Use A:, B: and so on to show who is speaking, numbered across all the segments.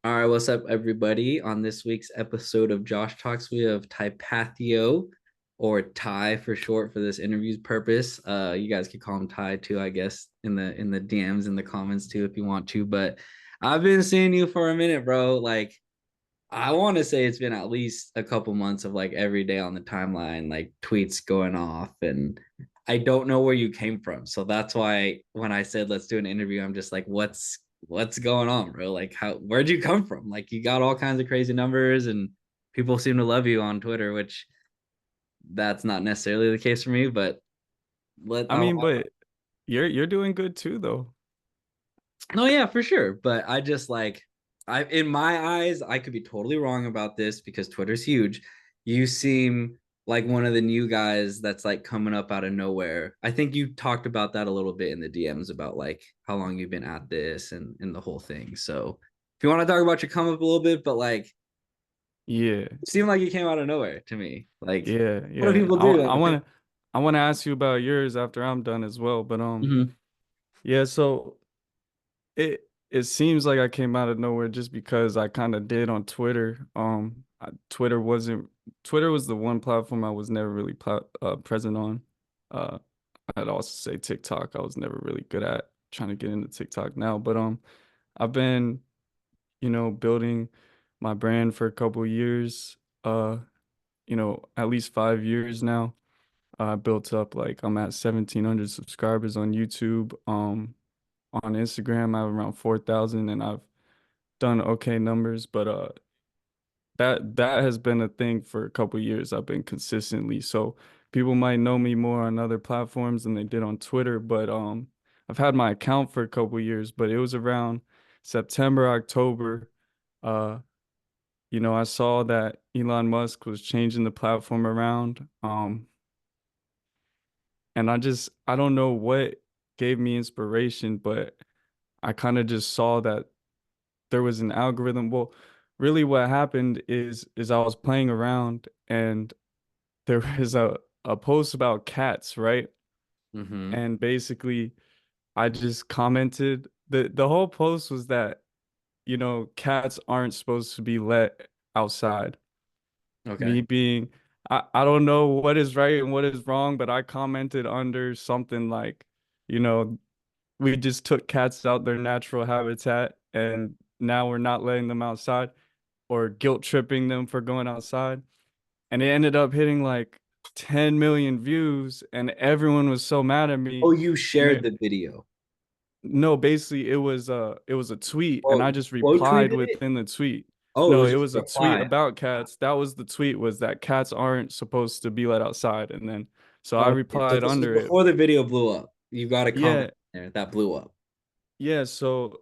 A: All right, what's up, everybody? On this week's episode of Josh Talks, we have Typathio, or Ty for short, for this interview's purpose. You guys could call him Ty too, I guess, in the DMs in the comments too, if you want to. But I've been seeing you for a minute, bro. Like, I want to say it's been at least a couple months of like every day on the timeline, like tweets going off, and I don't know where you came from. So that's why when I said let's do an interview, I'm just like, what's going on, bro? Like, where'd you come from? Like, you got all kinds of crazy numbers, and people seem to love you on Twitter, which that's not necessarily the case for me. But let
B: I mean, but you're doing good too, though.
A: no, yeah, for sure. But I just like in my eyes, I could be totally wrong about this because Twitter's huge. You seem like one of the new guys that's like coming up out of nowhere. I think you talked about that a little bit in the DMs about like how long you've been at this and the whole thing. So if you want to talk about your come up a little bit, but like
B: Yeah,
A: it seemed like you came out of nowhere to me. Like,
B: yeah,
A: what do
B: yeah.
A: people
B: I
A: do?
B: I
A: Like,
B: want to I want to ask you about yours after I'm done as well. But
A: mhm.
B: yeah. So it seems like I came out of nowhere just because I kind of did on Twitter. Twitter was the one platform I was never really present on. Uh, I'd also say TikTok. I was never really good at trying to get into TikTok now, but I've been building my brand for a couple years, at least 5 years now. I built up like I'm at 1,700 subscribers on YouTube. On Instagram, I have around 4,000 and I've done okay numbers, but that has been a thing for a couple years. I've been consistently. So people might know me more on other platforms than they did on Twitter, but I've had my account for a couple years, but it was around September, October. Uh I saw that Elon Musk was changing the platform around. And I don't know what gave me inspiration, but I kind of just saw that there was an algorithm. Well, really what happened is I was playing around and there was a post about cats, right?
A: Mhm.
B: And basically I just commented the whole post was that, cats aren't supposed to be let outside.
A: Okay.
B: Me being I don't know what is right and what is wrong, but I commented under something like, you know, we just took cats out their natural habitat and now we're not letting them outside or guilt tripping them for going outside. And it ended up hitting like 10 million views and everyone was so mad at me.
A: Oh, you
B: And
A: shared the video.
B: no, basically it was a tweet and I
A: Oh,
B: just
A: quote
B: replied
A: tweeted it.
B: within the tweet.
A: Oh, it
B: No,
A: was
B: it
A: just
B: was
A: a
B: a tweet
A: reply.
B: about cats. That was the tweet, was that cats aren't supposed to be let outside. And then so I
A: Okay, so
B: replied
A: this was
B: under it.
A: before the video blew up. You got a comment
B: Yeah,
A: there that blew up.
B: yeah. So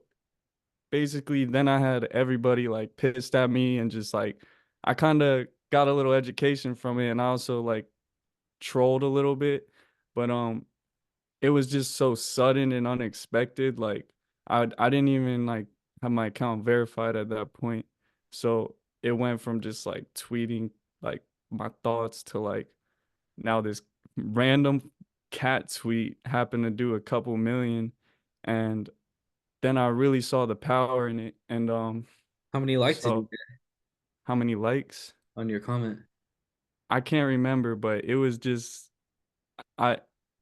B: basically then I had everybody like pissed at me and just like I kind of got a little education from it and I also like trolled a little bit. But it was just so sudden and unexpected. Like I didn't even like have my account verified at that point. So it went from just like tweeting like my thoughts to like now this random cat tweet happened to do a couple million, and then I really saw the power in it. And
A: How many likes did you
B: so
A: get
B: how many likes?
A: on your comment?
B: I can't remember, but it was just I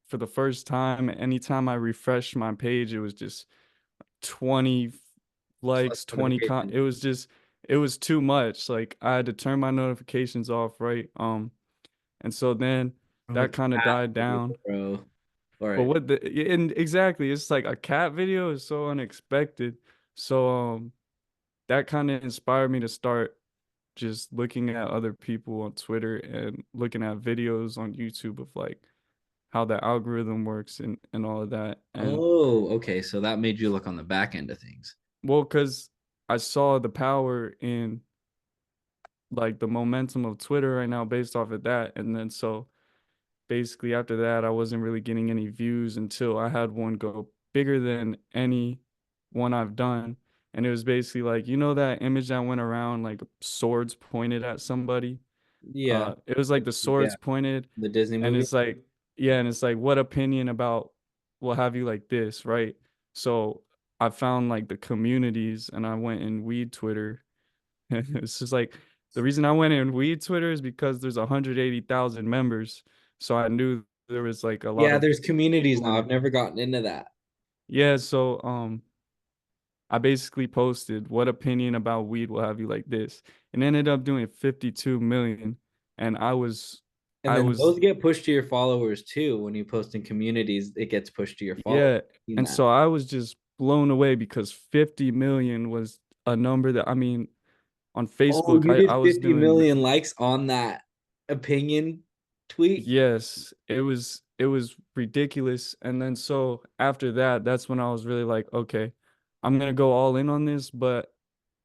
B: for the first time, anytime I refreshed my page, it was just 20
A: Plus
B: likes, 20
A: notifications.
B: it was too much. Like I had to turn my notifications off, right? And so then
A: From a
B: that kind of
A: cat
B: died
A: video,
B: down.
A: bro. All
B: But
A: right.
B: what the and exactly, it's like a cat video is so unexpected. So that kind of inspired me to start just looking at other people on Twitter and looking at videos on YouTube of like how the algorithm works and all of that. And
A: Oh, okay. So that made you look on the back end of things.
B: well, because I saw the power in like the momentum of Twitter right now based off of that. And then so basically after that, I wasn't really getting any views until I had one go bigger than any one I've done. And it was basically like, that image that went around like swords pointed at somebody.
A: Yeah.
B: It was like the
A: Yeah.
B: swords pointed,
A: The Disney
B: and
A: movie.
B: it's like, yeah, and it's like, what opinion about will have you like this, right? So I found like the communities and I went in weed Twitter. It's just like the reason I went in weed Twitter is because there's 180,000 members. So I knew there was like a lot
A: Yeah,
B: of
A: there's communities
B: people
A: now.
B: in
A: I've
B: it.
A: never gotten into that.
B: Yeah, so I basically posted what opinion about weed will have you like this and ended up doing 52 million. And
A: And
B: I
A: then
B: was
A: those get pushed to your followers too. When you post in communities, it gets pushed to your followers.
B: Yeah,
A: I've seen
B: and
A: that.
B: so I was just blown away because 50 million was a number that I mean on
A: Oh,
B: Facebook
A: you
B: I
A: did
B: was
A: 50
B: doing
A: million likes on that opinion tweet.
B: yes, it was ridiculous. And then so after that, that's when I was really like, okay, I'm gonna go all in on this, but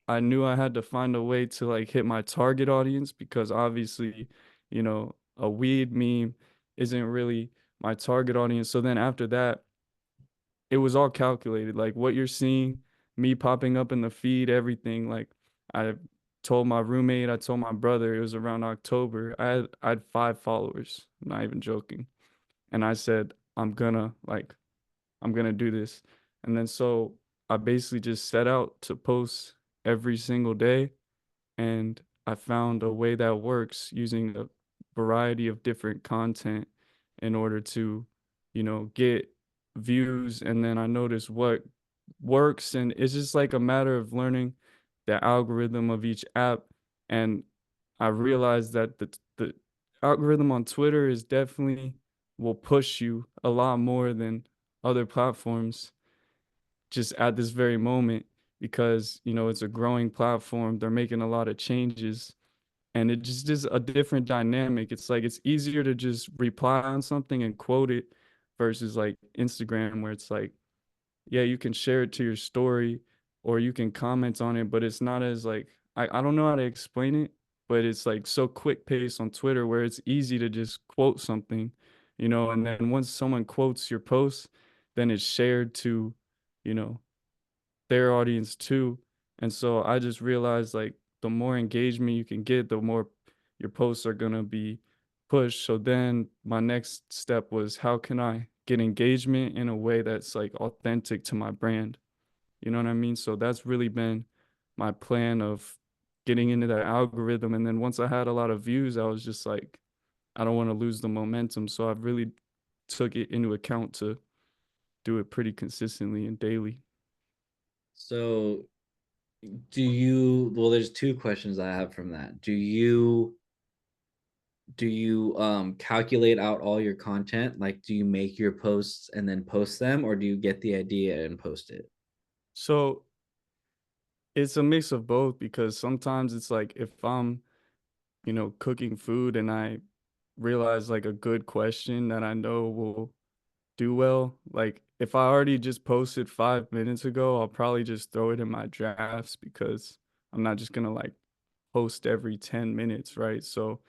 B: I knew I had to find a way to like hit my target audience because obviously, a weed meme isn't really my target audience. So then after that, it was all calculated. Like what you're seeing, me popping up in the feed, everything. Like I told my roommate, I told my brother, it was around October. I had 5 followers. I'm not even joking. And I said, I'm gonna do this. And then so I basically just set out to post every single day and I found a way that works using a variety of different content in order to, get views. And then I noticed what works, and it's just like a matter of learning the algorithm of each app. And I realized that the algorithm on Twitter is definitely will push you a lot more than other platforms just at this very moment because it's a growing platform. They're making a lot of changes and it just is a different dynamic. It's like it's easier to just reply on something and quote it versus like Instagram where it's like, yeah, you can share it to your story or you can comment on it, but it's not as like I don't know how to explain it, but it's like so quick pace on Twitter where it's easy to just quote something, and then once someone quotes your post, then it's shared to, you know, their audience too. And so I just realized like the more engagement you can get, the more your posts are gonna be pushed. So then my next step was how can I get engagement in a way that's like authentic to my brand? You know what I mean? So that's really been my plan of getting into that algorithm. And then once I had a lot of views, I was just like, I don't want to lose the momentum. So I've really took it into account to do it pretty consistently and daily.
A: So, well, there's two questions I have from that. Do you calculate out all your content? Like, do you make your posts and then post them, or do you get the idea and post it?
B: So it's a mix of both because sometimes it's like if I'm, cooking food and I realize like a good question that I know will do well, like if I already just posted 5 minutes ago, I'll probably just throw it in my drafts because I'm not just gonna like post every 10 minutes, right? So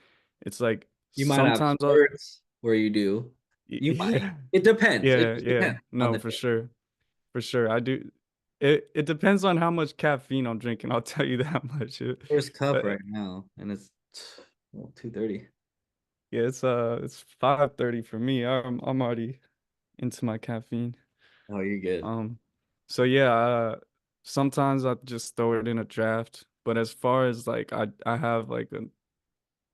B: it's like
A: You might have
B: sometimes I'll,
A: spurts where you do. You might.
B: yeah,
A: It depends. It
B: yeah,
A: just
B: yeah,
A: depends on
B: no,
A: the
B: for
A: day.
B: sure. For sure. I do. It depends on how much caffeine I'm drinking. I'll tell you that much.
A: First cup
B: But
A: right now, and it's well 2:30.
B: yeah, it's 5:30 for me. I'm already into my caffeine.
A: Oh, you're good.
B: Um, so yeah, sometimes I just throw it in a draft. But as far as like I have like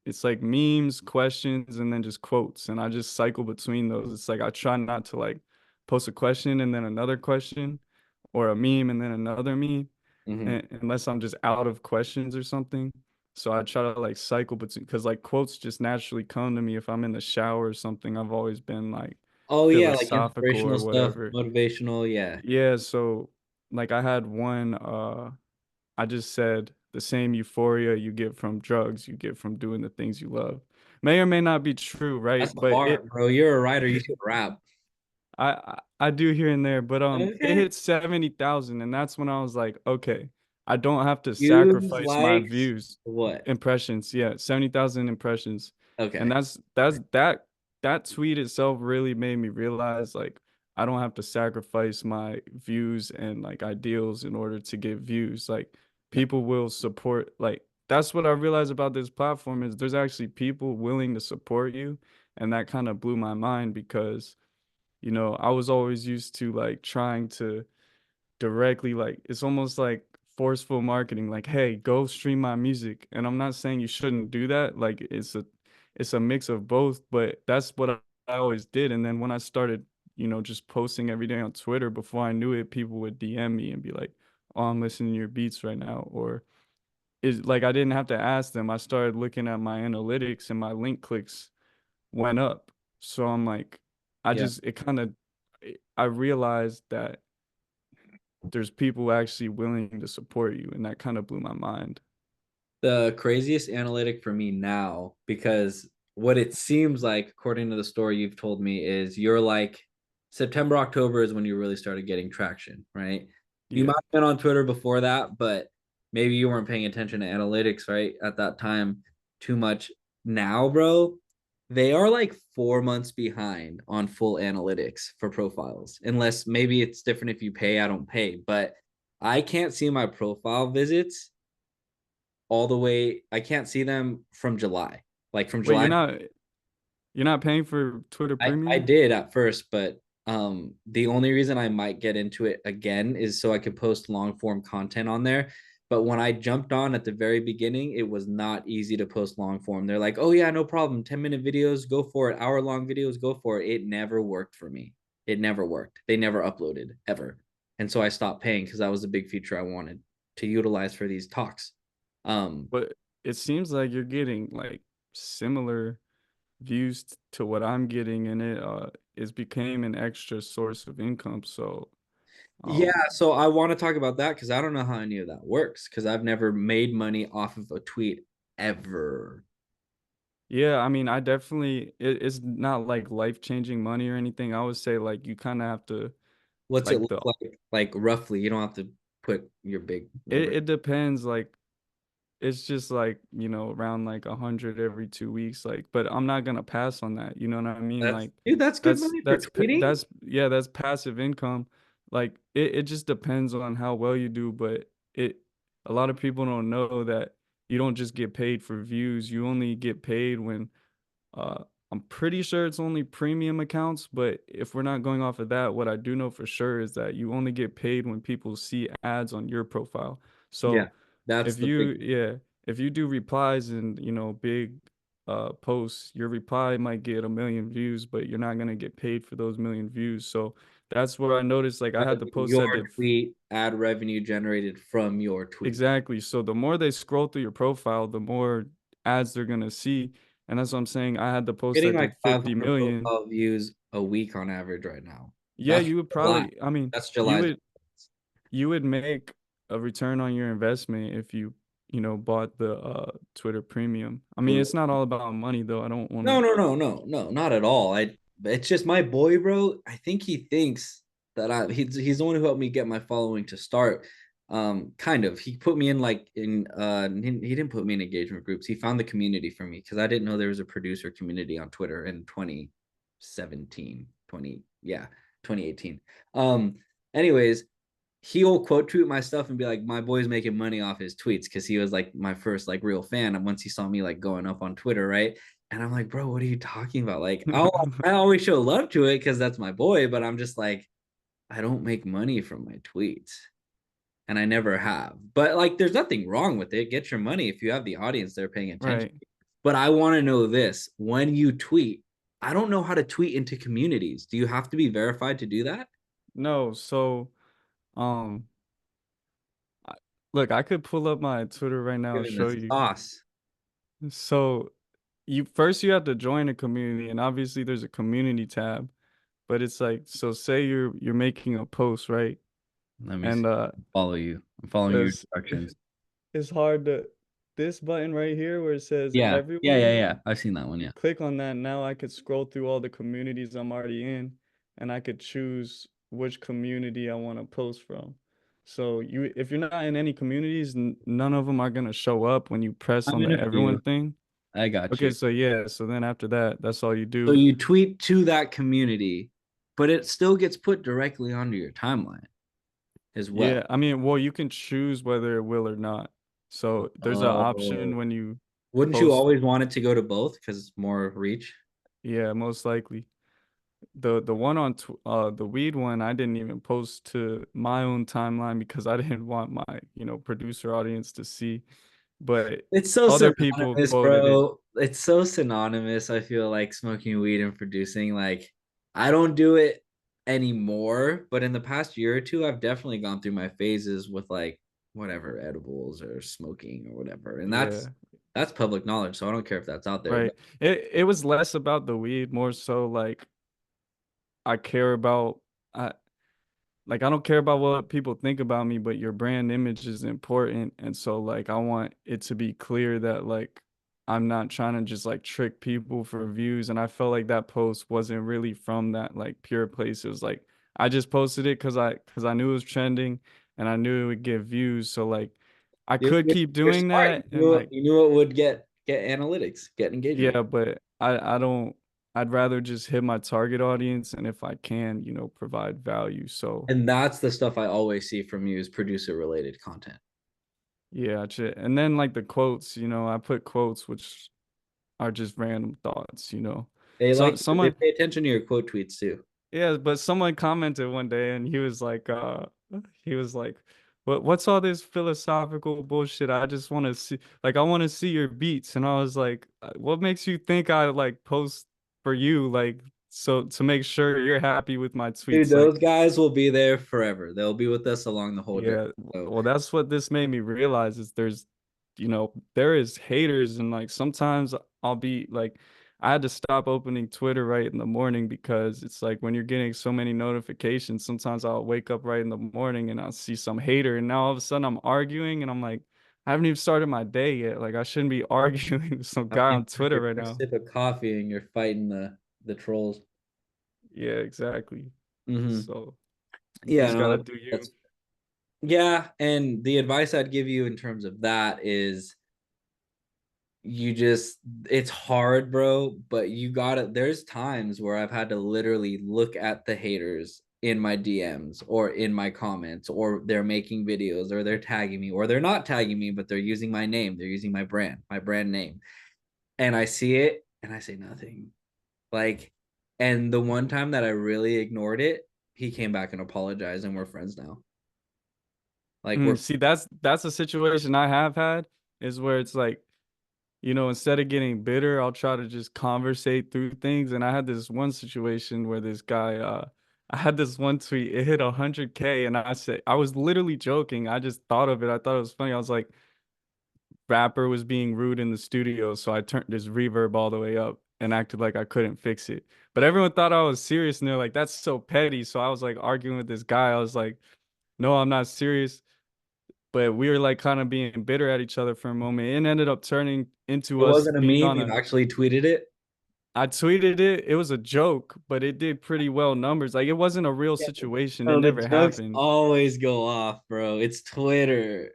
B: it's like memes, questions, and then just quotes, and I just cycle between those. It's like I try not to like post a question and then another question, or a meme and then another meme,
A: Hmm.
B: unless I'm just out of questions or something. So I try to like cycle between because like quotes just naturally come to me if I'm in the shower or something. I've always been like
A: Oh yeah, like
B: philosophical
A: inspirational
B: or
A: stuff,
B: whatever.
A: motivational. Yeah.
B: Yeah, so like I had one I just said the same euphoria you get from drugs, you get from doing the things you love. May or may not be true, right?
A: That's the
B: But
A: bar, bro. You're a writer. You should rap.
B: I do here and there, but it
A: Okay.
B: hit 70,000 and that's when I was like, okay, I don't have to
A: Views,
B: sacrifice my
A: likes,
B: views,
A: what?
B: impressions. Yeah, 70,000 impressions. And
A: Okay.
B: that tweet itself really made me realize like I don't have to sacrifice my views and like ideals in order to get views. Like
A: No.
B: people will support like that's what I realized about this platform is there's actually people willing to support you and that kind of blew my mind because I was always used to like trying to directly, like it's almost like forceful marketing, like, hey, go stream my music. And I'm not saying you shouldn't do that. Like it's a mix of both, but that's what I always did. And then when I started, just posting every day on Twitter, before I knew it, people would DM me and be like, oh, I'm listening to your beats right now. Or is like I didn't have to ask them. I started looking at my analytics and my link clicks went up. So I'm like,
A: Yeah.
B: it kind of, I realized that there's people actually willing to support you, and that kind of blew my mind.
A: The craziest analytic for me now, because what it seems like, according to the story you've told me, is you're like September, October is when you really started getting traction, right? You
B: Yeah.
A: might have been on Twitter before that, but maybe you weren't paying attention to analytics, right? At that time, too much. Now, bro, they are like 4 months behind on full analytics for profiles, unless maybe it's different if you pay. I don't pay, but I can't see my profile visits all the way. I can't see them from July. Like from
B: Wait,
A: July,
B: you're not paying for Twitter
A: I
B: Premium?
A: did at first, but the only reason I might get into it again is so I could post long form content on there. But when I jumped on at the very beginning, it was not easy to post long form. They're like, "Oh yeah, no problem. 10-minute videos, go for it. Hour long videos, go for it." It never worked for me. It never worked. They never uploaded ever. And so I stopped paying because that was a big feature I wanted to utilize for these talks. Um,
B: But it seems like you're getting like similar views to what I'm getting, and it became an extra source of income. So,
A: Yeah,
B: um,
A: so I want to talk about that because I don't know how any of that works because I've never made money off of a tweet ever.
B: yeah, I mean, I definitely it's not like life-changing money or anything. I would say like you kind of have to
A: What's it
B: like
A: look like? Like roughly, you don't have to put your big number.
B: it depends. Like it's just like, around like 100 every 2 weeks. Like, but I'm not gonna pass on that. You know what I mean?
A: That's
B: Like
A: dude, that's good money for tweeting.
B: that's passive income. Like it just depends on how well you do, but a lot of people don't know that you don't just get paid for views. You only get paid when uh, I'm pretty sure it's only premium accounts, but if we're not going off of that, what I do know for sure is that you only get paid when people see ads on your profile.
A: Yeah,
B: So
A: that's
B: if
A: the big
B: you, yeah, if you do replies and, big posts, your reply might get 1 million views, but you're not gonna get paid for those million views. So that's where I noticed like I had the posts
A: your
B: that did
A: tweet ad revenue generated from your tweet.
B: exactly. So the more they scroll through your profile, the more ads they're gonna see. And that's what I'm saying. I had the post
A: Getting
B: that
A: like
B: did 50
A: 500
B: million.
A: profile views a week on average right now.
B: Yeah,
A: That's
B: you would
A: July.
B: probably, I mean,
A: That's
B: you
A: July's.
B: would you would make a return on your investment if you, bought the Twitter Premium. I mean, it's not all about money though. I don't want
A: No,
B: to
A: no, no, no, no, not at all. It's just my boy, bro. I think he thinks that he's the one who helped me get my following to start. Kind of. He put me in he didn't put me in engagement groups. He found the community for me because I didn't know there was a producer community on Twitter in 2017, 2018. Anyways, he'll quote tweet my stuff and be like, my boy's making money off his tweets because he was like my first like real fan. And once he saw me like going up on Twitter, right? And I'm like, bro, what are you talking about? Like, I always show love to it because that's my boy, but I'm just like, I don't make money from my tweets. And I never have. But like, there's nothing wrong with it. Get your money if you have the audience there paying attention.
B: Right.
A: But I want to know this when you tweet, I don't know how to tweet into communities. Do you have to be verified to do that?
B: No, so um I, look, I could pull up my Twitter right now and
A: Given
B: show
A: the
B: you.
A: sauce.
B: So you have to join a community, and obviously there's a community tab, but it's like, so say you're making a post, right?
A: Let me see.
B: And
A: Follow you. I'm following your
B: there's
A: directions.
B: it's hard to this button right here where it says
A: Yeah, yeah, yeah,
B: everyone,
A: yeah. I've seen that one.
B: you
A: Yeah.
B: click on that. Now I could scroll through all the communities I'm already in, and I could choose which community I want to post from. So if you're not in any communities, none of them are gonna show up when you press
A: I'm
B: on
A: in
B: the
A: a few.
B: everyone thing.
A: I got
B: Okay,
A: you.
B: so yeah, so then after that, that's all you
A: So
B: do.
A: you tweet to that community, but it still gets put directly onto your timeline as
B: Yeah,
A: well.
B: I mean, well, you can choose whether it will or not. So there's an
A: Oh,
B: option when you
A: wouldn't you
B: post,
A: always want it to go to both because it's more reach?
B: yeah, most likely. The one on the weed one, I didn't even post to my own timeline because I didn't want my, producer audience to see. But
A: It's so
B: other people
A: synonymous,
B: quoted it.
A: bro. It's so synonymous. I feel like smoking weed and producing. Like, I don't do it anymore, but in the past year or two, I've definitely gone through my phases with like whatever edibles or smoking or whatever, and
B: Yeah,
A: that's public knowledge. So I don't care if that's out there.
B: right.
A: But
B: It was less about the weed, more so like I care about I like I don't care about what people think about me, but your brand image is important. And so like I want it to be clear that like I'm not trying to just like trick people for views. And I felt like that post wasn't really from that like pure place. It was like I just posted it because I knew it was trending and I knew it would get views. So like I
A: you're,
B: could
A: you're,
B: keep
A: you're
B: doing
A: smart.
B: that and like
A: You knew it would get analytics, get engagement.
B: yeah, but I don't I'd rather just hit my target audience and if I can, provide value. So
A: And that's the stuff I always see from you is producer related content.
B: yeah, and then like the quotes, I put quotes which are just random thoughts. So
A: They
B: someone,
A: pay attention to your quote tweets too.
B: yeah, but someone commented one day and he was like, what's all this philosophical bullshit? I just want to see like I want to see your beats. And I was like, what makes you think I like post for you like so to make sure you're happy with my
A: Dude,
B: tweets?
A: those
B: Like
A: guys will be there forever. They'll be with us along the whole journey.
B: yeah,
A: So
B: well, that's what this made me realize is there is haters and like sometimes I'll be like, I had to stop opening Twitter right in the morning because it's like when you're getting so many notifications, sometimes I'll wake up right in the morning and I'll see some hater and now all of a sudden I'm arguing and I'm like, I haven't even started my day yet. Like I shouldn't be arguing with some
A: I
B: guy
A: mean,
B: on
A: like
B: Twitter
A: your
B: right
A: first
B: now.
A: sip of coffee and you're fighting the trolls.
B: Yeah, exactly.
A: Hmm.
B: So you
A: Yeah,
B: just
A: no,
B: gotta do you.
A: that's yeah. And the advice I'd give you in terms of that is you just it's hard, bro, but you gotta there's times where I've had to literally look at the haters in my DMs or in my comments, or they're making videos, or they're tagging me, or they're not tagging me, but they're using my name, they're using my brand name. And I see it and I say nothing. Like, and the one time that I really ignored it, he came back and apologized, and we're friends now. Like we're
B: See, that's a situation I have had is where it's like instead of getting bitter, I'll try to just conversate through things. And I had this one situation where this guy, I had this one tweet, it hit 100K, and I said, I was literally joking. I just thought of it. I thought it was funny. I was like, rapper was being rude in the studio, so I turned this reverb all the way up and acted like I couldn't fix it. But everyone thought I was serious, and they're like, that's so petty. So I was like arguing with this guy. I was like, no, I'm not serious. But we were like kind of being bitter at each other for a moment. It ended up turning into
A: it
B: us
A: wasn't a
B: being
A: meme,
B: on
A: you
B: a
A: actually tweeted it.
B: I tweeted it. It was a joke, but it did pretty well numbers. Like it wasn't a real
A: Yeah.
B: situation. It
A: Oh, the
B: never
A: jokes
B: happened.
A: always go off, bro. It's Twitter.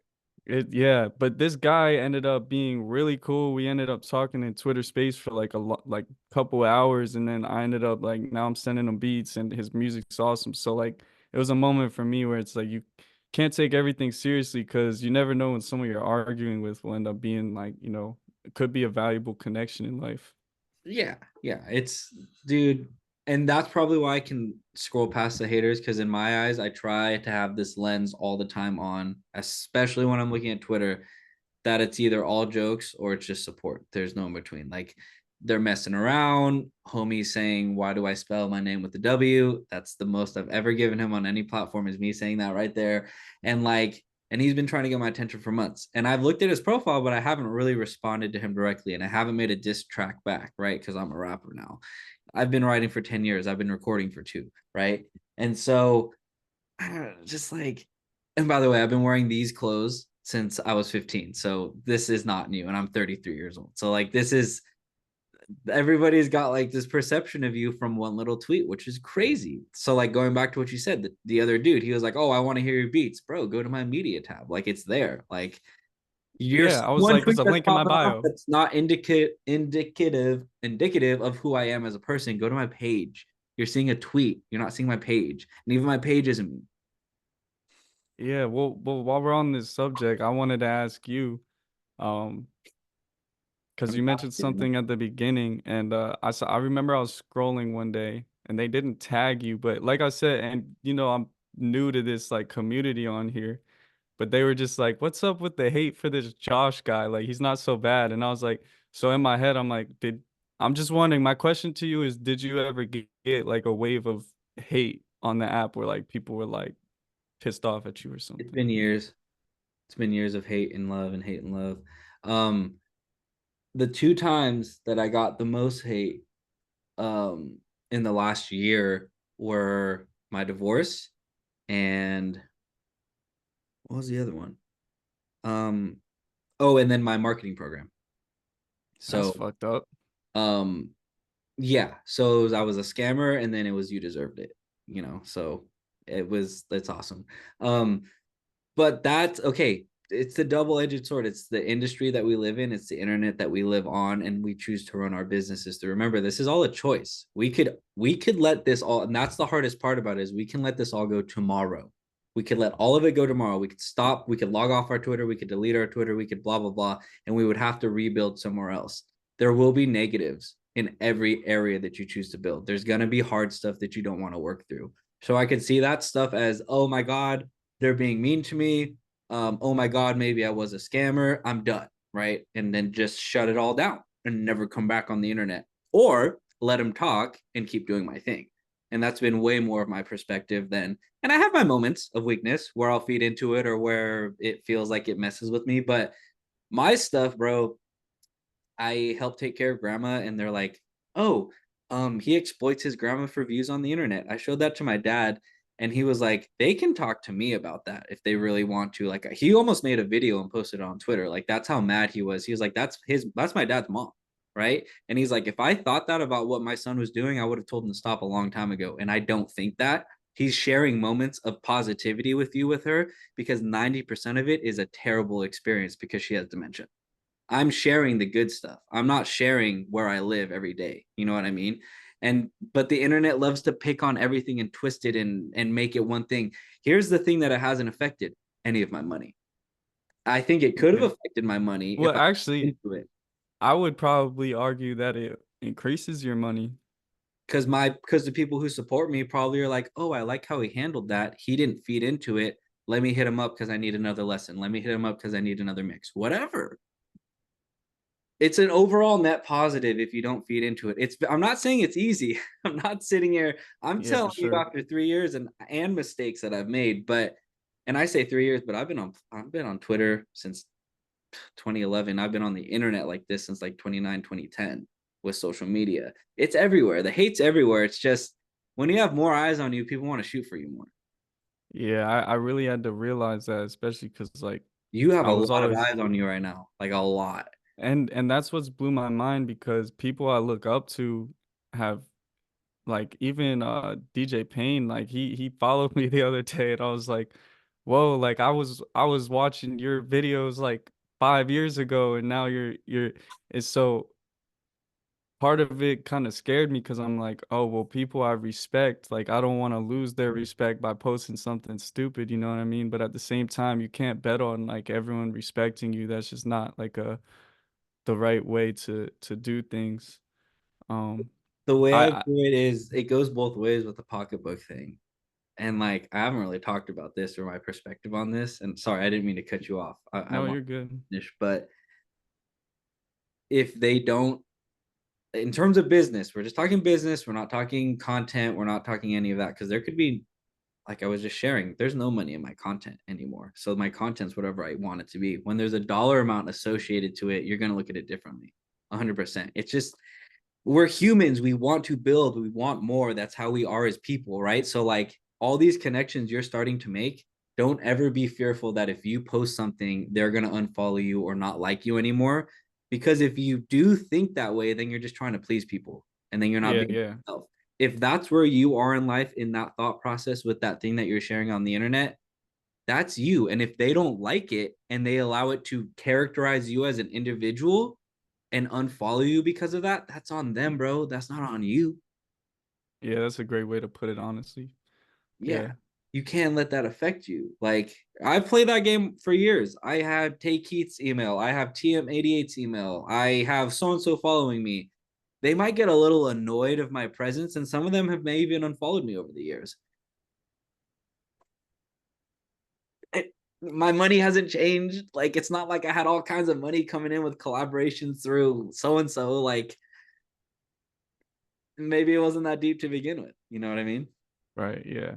B: Yeah, but this guy ended up being really cool. We ended up talking in Twitter Space for like like couple hours, and then I ended up like now I'm sending him beats, and his music's awesome. So like it was a moment for me where it's like you can't take everything seriously because you never know when someone you're arguing with will end up being like it could be a valuable connection in life.
A: Yeah, yeah. It's dude, and that's probably why I can scroll past the haters, because in my eyes, I try to have this lens all the time on, especially when I'm looking at Twitter, that it's either all jokes or it's just support. There's no in between. Like they're messing around. Homie's saying, "Why do I spell my name with the W?" That's the most I've ever given him on any platform, is me saying that right there. And like, and he's been trying to get my attention for months. And I've looked at his profile, but I haven't really responded to him directly. And I haven't made a diss track back, right? Because I'm a rapper now. I've been writing for 10 years. I've been recording for two, right? And so just like, and by the way, I've been wearing these clothes since I was 15. So this is not new, and I'm 33 years old. So like this is everybody's got like this perception of you from one little tweet, which is crazy. So like going back to what you said, the other dude, he was like, "Oh, I want to hear your beats, bro. Go to my media tab. Like it's there. Like you're
B: Yeah, I was
A: one
B: like, there's
A: tweet
B: a
A: that's
B: link in my
A: popping off
B: bio.
A: that's not indicative of who I am as a person. Go to my page. You're seeing a tweet. You're not seeing my page, and even my page isn't me.
B: Yeah, well, while we're on this subject, I wanted to ask you, um, because
A: I'm
B: you mentioned
A: not.
B: something at the beginning, and I remember I was scrolling one day, and they didn't tag you. But like I said, and I'm new to this like community on here, but they were just like, "What's up with the hate for this Josh guy? Like he's not so bad." And I was like, so in my head, I'm like, I'm just wondering. My question to you is, did you ever get like a wave of hate on the app where like people were like pissed off at you or
A: It's
B: something?
A: been years. It's been years of hate and love and hate and love. Um, the two times that I got the most hate um in the last year were my divorce and what was the other one? Um, oh, and then my marketing program.
B: That's
A: So,
B: fucked up.
A: um, yeah. So I was a scammer, and then it was you deserved it. So that's awesome. But that's okay. It's the double-edged sword. It's the industry that we live in. It's the internet that we live on, and we choose to run our businesses through. Remember, this is all a choice. We could let this all, and that's the hardest part about it is we can let this all go tomorrow. We could let all of it go tomorrow. We could stop. We could log off our Twitter. We could delete our Twitter. We could blah blah blah, and we would have to rebuild somewhere else. There will be negatives in every area that you choose to build. There's gonna be hard stuff that you don't want to work through. So I could see that stuff as, oh my God, they're being mean to me. Oh my God, maybe I was a scammer. I'm done, right? And then just shut it all down and never come back on the internet, or let them talk and keep doing my thing. And that's been way more of my perspective than, and I have my moments of weakness where I'll feed into it or where it feels like it messes with me. But my stuff, bro, I help take care of grandma, and they're like, "Oh, he exploits his grandma for views on the internet." I showed that to my dad, and he was like, "They can talk to me about that if they really want to." Like, he almost made a video and posted it on Twitter. Like, that's how mad he was. He was like, That's my dad's mom, right?" And he's like, "If I thought that about what my son was doing, I would have told him to stop a long time ago." And I don't think that. He's sharing moments of positivity with you with her because 90% of it is a terrible experience because she has dementia. I'm sharing the good stuff. I'm not sharing where I live every day. You know what I mean? And but the internet loves to pick on everything and twist it and make it one thing. Here's the thing that it hasn't affected any of my money. I think it could have
B: Okay.
A: affected my money if
B: Well,
A: I
B: actually,
A: into it.
B: I would probably argue that it increases your money.
A: Because the people who support me probably are like, oh, I like how he handled that. He didn't feed into it. Let me hit him up because I need another lesson. Let me hit him up because I need another mix. Whatever. It's an overall net positive if you don't feed into it. I'm not saying it's easy. I'm not sitting here. I'm
B: Yeah, for
A: telling you
B: sure.
A: after 3 years and mistakes that I've made, but and I say 3 years, but I've been on Twitter since 2011. I've been on the internet like this since like 29, 2010 with social media. It's everywhere. The hate's everywhere. It's just when you have more eyes on you, people want to shoot for you more.
B: Yeah, I really had to realize that, especially because like
A: You have
B: I
A: a
B: was
A: lot of
B: always
A: eyes on you right now, like a lot.
B: and that's what's blew my mind because people I look up to have like even DJ Payne, like he followed me the other day and I was like, whoa, like I was watching your videos like 5 years ago and now you're it's so part of it kind of scared me because I'm like, oh, well, people I respect, like I don't want to lose their respect by posting something stupid, you know what I mean? But at the same time, you can't bet on like everyone respecting you. That's just not like the right way to do things. Um,
A: The way I
B: I
A: view it is it goes both ways with the pocketbook thing. And like I haven't really talked about this or my perspective on this. And sorry, I didn't mean to cut you off. I
B: no,
A: want
B: you're good.
A: to finish, but if they don't, in terms of business, we're just talking business. We're not talking content. We're not talking any of that because there could be, like I was just sharing, there's no money in my content anymore. So my content's whatever I want it to be. When there's a dollar amount associated to it, you're gonna look at it differently. 100%. It's just we're humans. We want to build. We want more. That's how we are as people, right? So like all these connections you're starting to make, don't ever be fearful that if you post something, they're gonna unfollow you or not like you anymore. Because if you do think that way, then you're just trying to please people, and then you're not
B: Yeah,
A: being
B: yeah.
A: yourself. If that's where you are in life in that thought process with that thing that you're sharing on the internet, that's you. And if they don't like it and they allow it to characterize you as an individual, and unfollow you because of that, that's on them, bro. That's not on you.
B: Yeah, that's a great way to put it, honestly.
A: Yeah.
B: Yeah.
A: You can't let that affect you. Like I played that game for years. I had Tay Keith's email. I have TM88's email. I have so and so following me. they might get a little annoyed of my presence, and some of them have maybe even unfollowed me over the years. My money hasn't changed. Like it's not like I had all kinds of money coming in with collaborations through so and so. Like maybe it wasn't that deep to begin with. You know what I mean?
B: Right, yeah.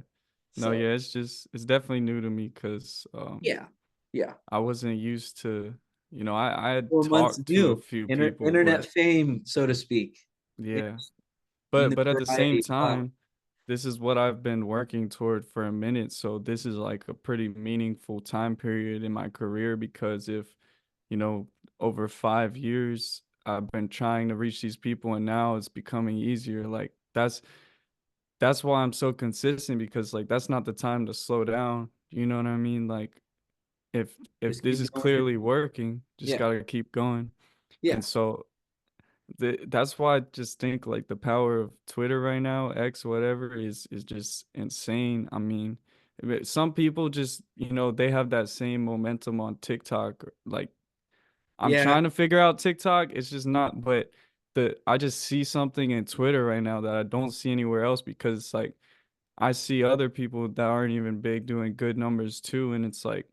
B: No,
A: So
B: yeah, it's definitely new to me because
A: yeah, yeah.
B: I wasn't used to, I had
A: 4 months
B: talked to a
A: new
B: few people,
A: internet
B: but
A: fame, so to speak.
B: yeah.
A: In
B: But
A: the
B: but at the same
A: variety cloud.
B: time, this is what I've been working toward for a minute, so this is like a pretty meaningful time period in my career because if, you know, over 5 years I've been trying to reach these people and now it's becoming easier. Like that's why I'm so consistent because like that's not the time to slow down. You know what I mean? Like if
A: Just
B: this
A: keep
B: is
A: going.
B: clearly working, just
A: Yeah,
B: gotta keep going.
A: yeah,
B: And so that's why I just think like the power of Twitter right now, X, whatever, is just insane. I mean, some people just, they have that same momentum on TikTok. Like I'm
A: yeah,
B: trying to figure out TikTok. It's just not, but I just see something in Twitter right now that I don't see anywhere else because it's like I see other people that aren't even big doing good numbers too, and it's like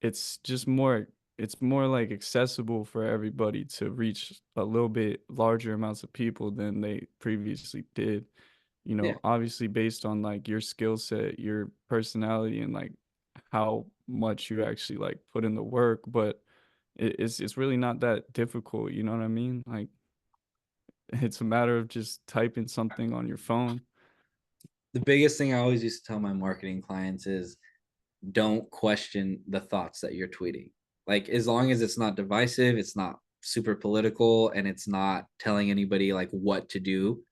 B: it's just more like accessible for everybody to reach a little bit larger amounts of people than they previously did.
A: yeah.
B: Obviously based on like your skill set, your personality, and like how much you actually like put in the work, but it's really not that difficult, you know what I mean? Like it's a matter of just typing something on your phone.
A: The biggest thing I always used to tell my marketing clients is don't question the thoughts that you're tweeting. Like as long as it's not divisive, it's not super political, and it's not telling anybody like what to do.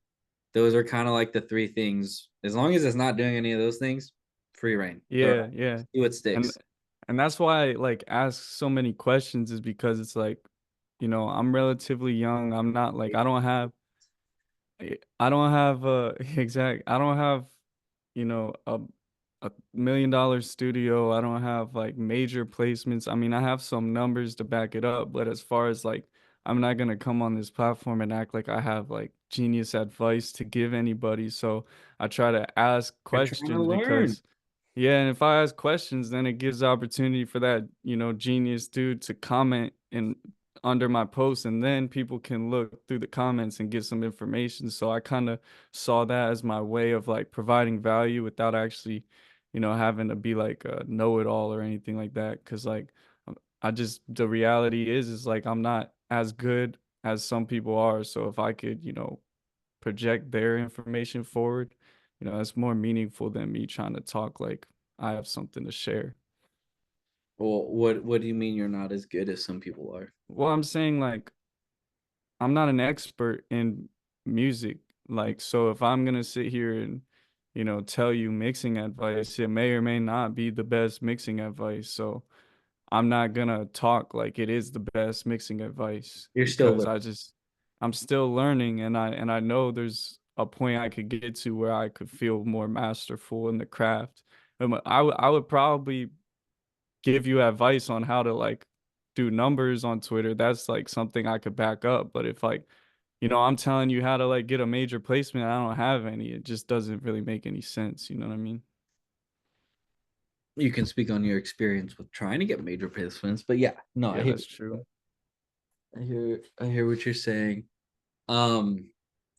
A: Those are kind of like the three things. As long as it's not doing any of those things, free reign. Throw it
B: Yeah,
A: out.
B: yeah.
A: See what
B: And
A: sticks.
B: and that's why I like ask so many questions is because it's like, I'm relatively young. I'm not like I don't have I don't have, a $1 million studio. I don't have like major placements. I mean, I have some numbers to back it up, but as far as like I'm not gonna come on this platform and act like I have like genius advice to give anybody. So I try to ask
A: You're trying to
B: questions
A: learn.
B: because yeah, and if I ask questions, then it gives the opportunity for that, genius dude to comment in under my post, and then people can look through the comments and get some information. So I kind of saw that as my way of like providing value without actually, having to be like a know-it-all or anything like that. Cause like the reality is like I'm not as good as some people are. So if I could, project their information forward, it's more meaningful than me trying to talk like I have something to share.
A: Well, what do you mean you're not as good as some people are?
B: Well, I'm saying like I'm not an expert in music. Like, so if I'm gonna sit here and, tell you mixing advice, it may or may not be the best mixing advice. So I'm not gonna talk like it is the best mixing advice
A: You're still
B: because
A: learning.
B: I'm still learning and I know there's a point I could get to where I could feel more masterful in the craft. I would probably give you advice on how to like do numbers on Twitter. That's like something I could back up. But if like, I'm telling you how to like get a major placement, I don't have any. It just doesn't really make any sense. You know what I mean?
A: You can speak on your experience with trying to get major placements, but yeah, no,
B: Yeah, that's true.
A: I hear what you're saying. Um,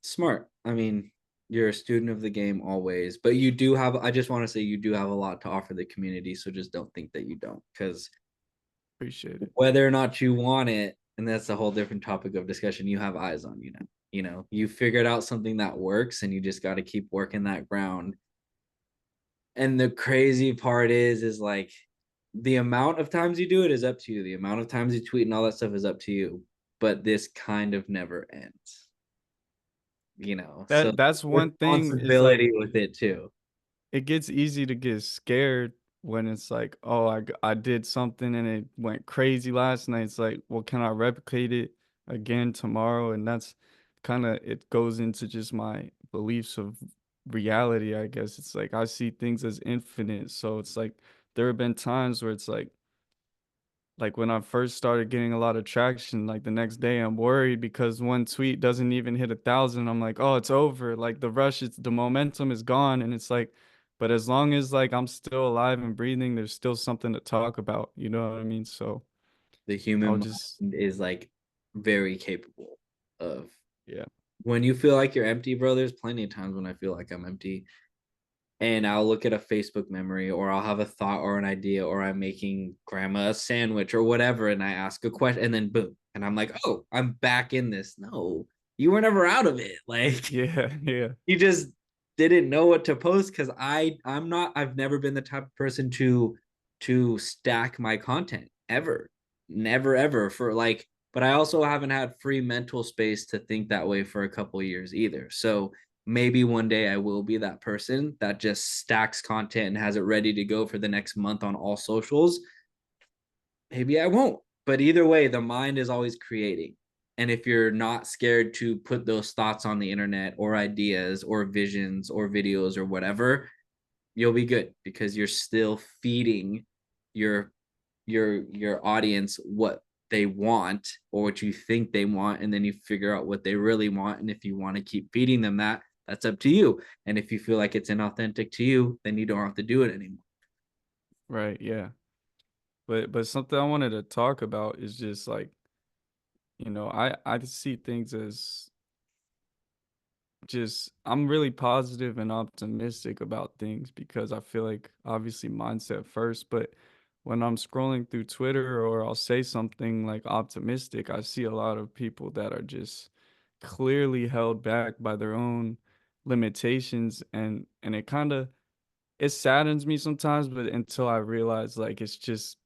A: smart. I mean, you're a student of the game always, but you do have. I just want to say you do have a lot to offer the community. So just don't think that you don't, because
B: Appreciate it.
A: whether or not you want it, and that's a whole different topic of discussion. You have eyes on you now. You know, you figured out something that works, and you just got to keep working that ground. And the crazy part is like the amount of times you do it is up to you. The amount of times you tweet and all that stuff is up to you. But this kind of never ends, you know. So
B: That's one thing is like
A: responsibility with it too.
B: it gets easy to get scared when it's like, oh, I did something and it went crazy last night. It's like, well, can I replicate it again tomorrow? And that's kind of it goes into just my beliefs of reality, I guess. It's like I see things as infinite. So it's like there have been times where it's like like when I first started getting a lot of traction, like the next day I'm worried because one tweet doesn't even hit 1,000. I'm like, oh, it's over. Like the rush, it's the momentum is gone. And it's like, but as long as like I'm still alive and breathing, there's still something to talk about. You know what I mean? So
A: The
B: I'll
A: human
B: just,
A: mind is like very capable of
B: yeah,
A: when you feel like you're empty, bro. There's plenty of times when I feel like I'm empty, and I'll look at a Facebook memory, or I'll have a thought or an idea, or I'm making grandma a sandwich or whatever, and I ask a question, and then boom, and I'm like, oh, I'm back in this. No, you were never out of it. Like
B: yeah, yeah,
A: you just didn't know what to post because I'm not. I've never been the type of person to stack my content ever, never ever for like. But I also haven't had free mental space to think that way for a couple years either. So maybe one day I will be that person that just stacks content and has it ready to go for the next month on all socials. Maybe I won't. But either way, the mind is always creating. And if you're not scared to put those thoughts on the internet or ideas or visions or videos or whatever, you'll be good because you're still feeding your your audience what they want or what you think they want, and then you figure out what they really want. And if you want to keep feeding them that, that's up to you. And if you feel like it's inauthentic to you, then you don't have to do it anymore.
B: right, yeah. But something I wanted to talk about is just like, I see things as just I'm really positive and optimistic about things because I feel like obviously mindset first, but when I'm scrolling through Twitter or I'll say something like optimistic, I see a lot of people that are just clearly held back by their own limitations, and it saddens me sometimes, but until I realize like it's just,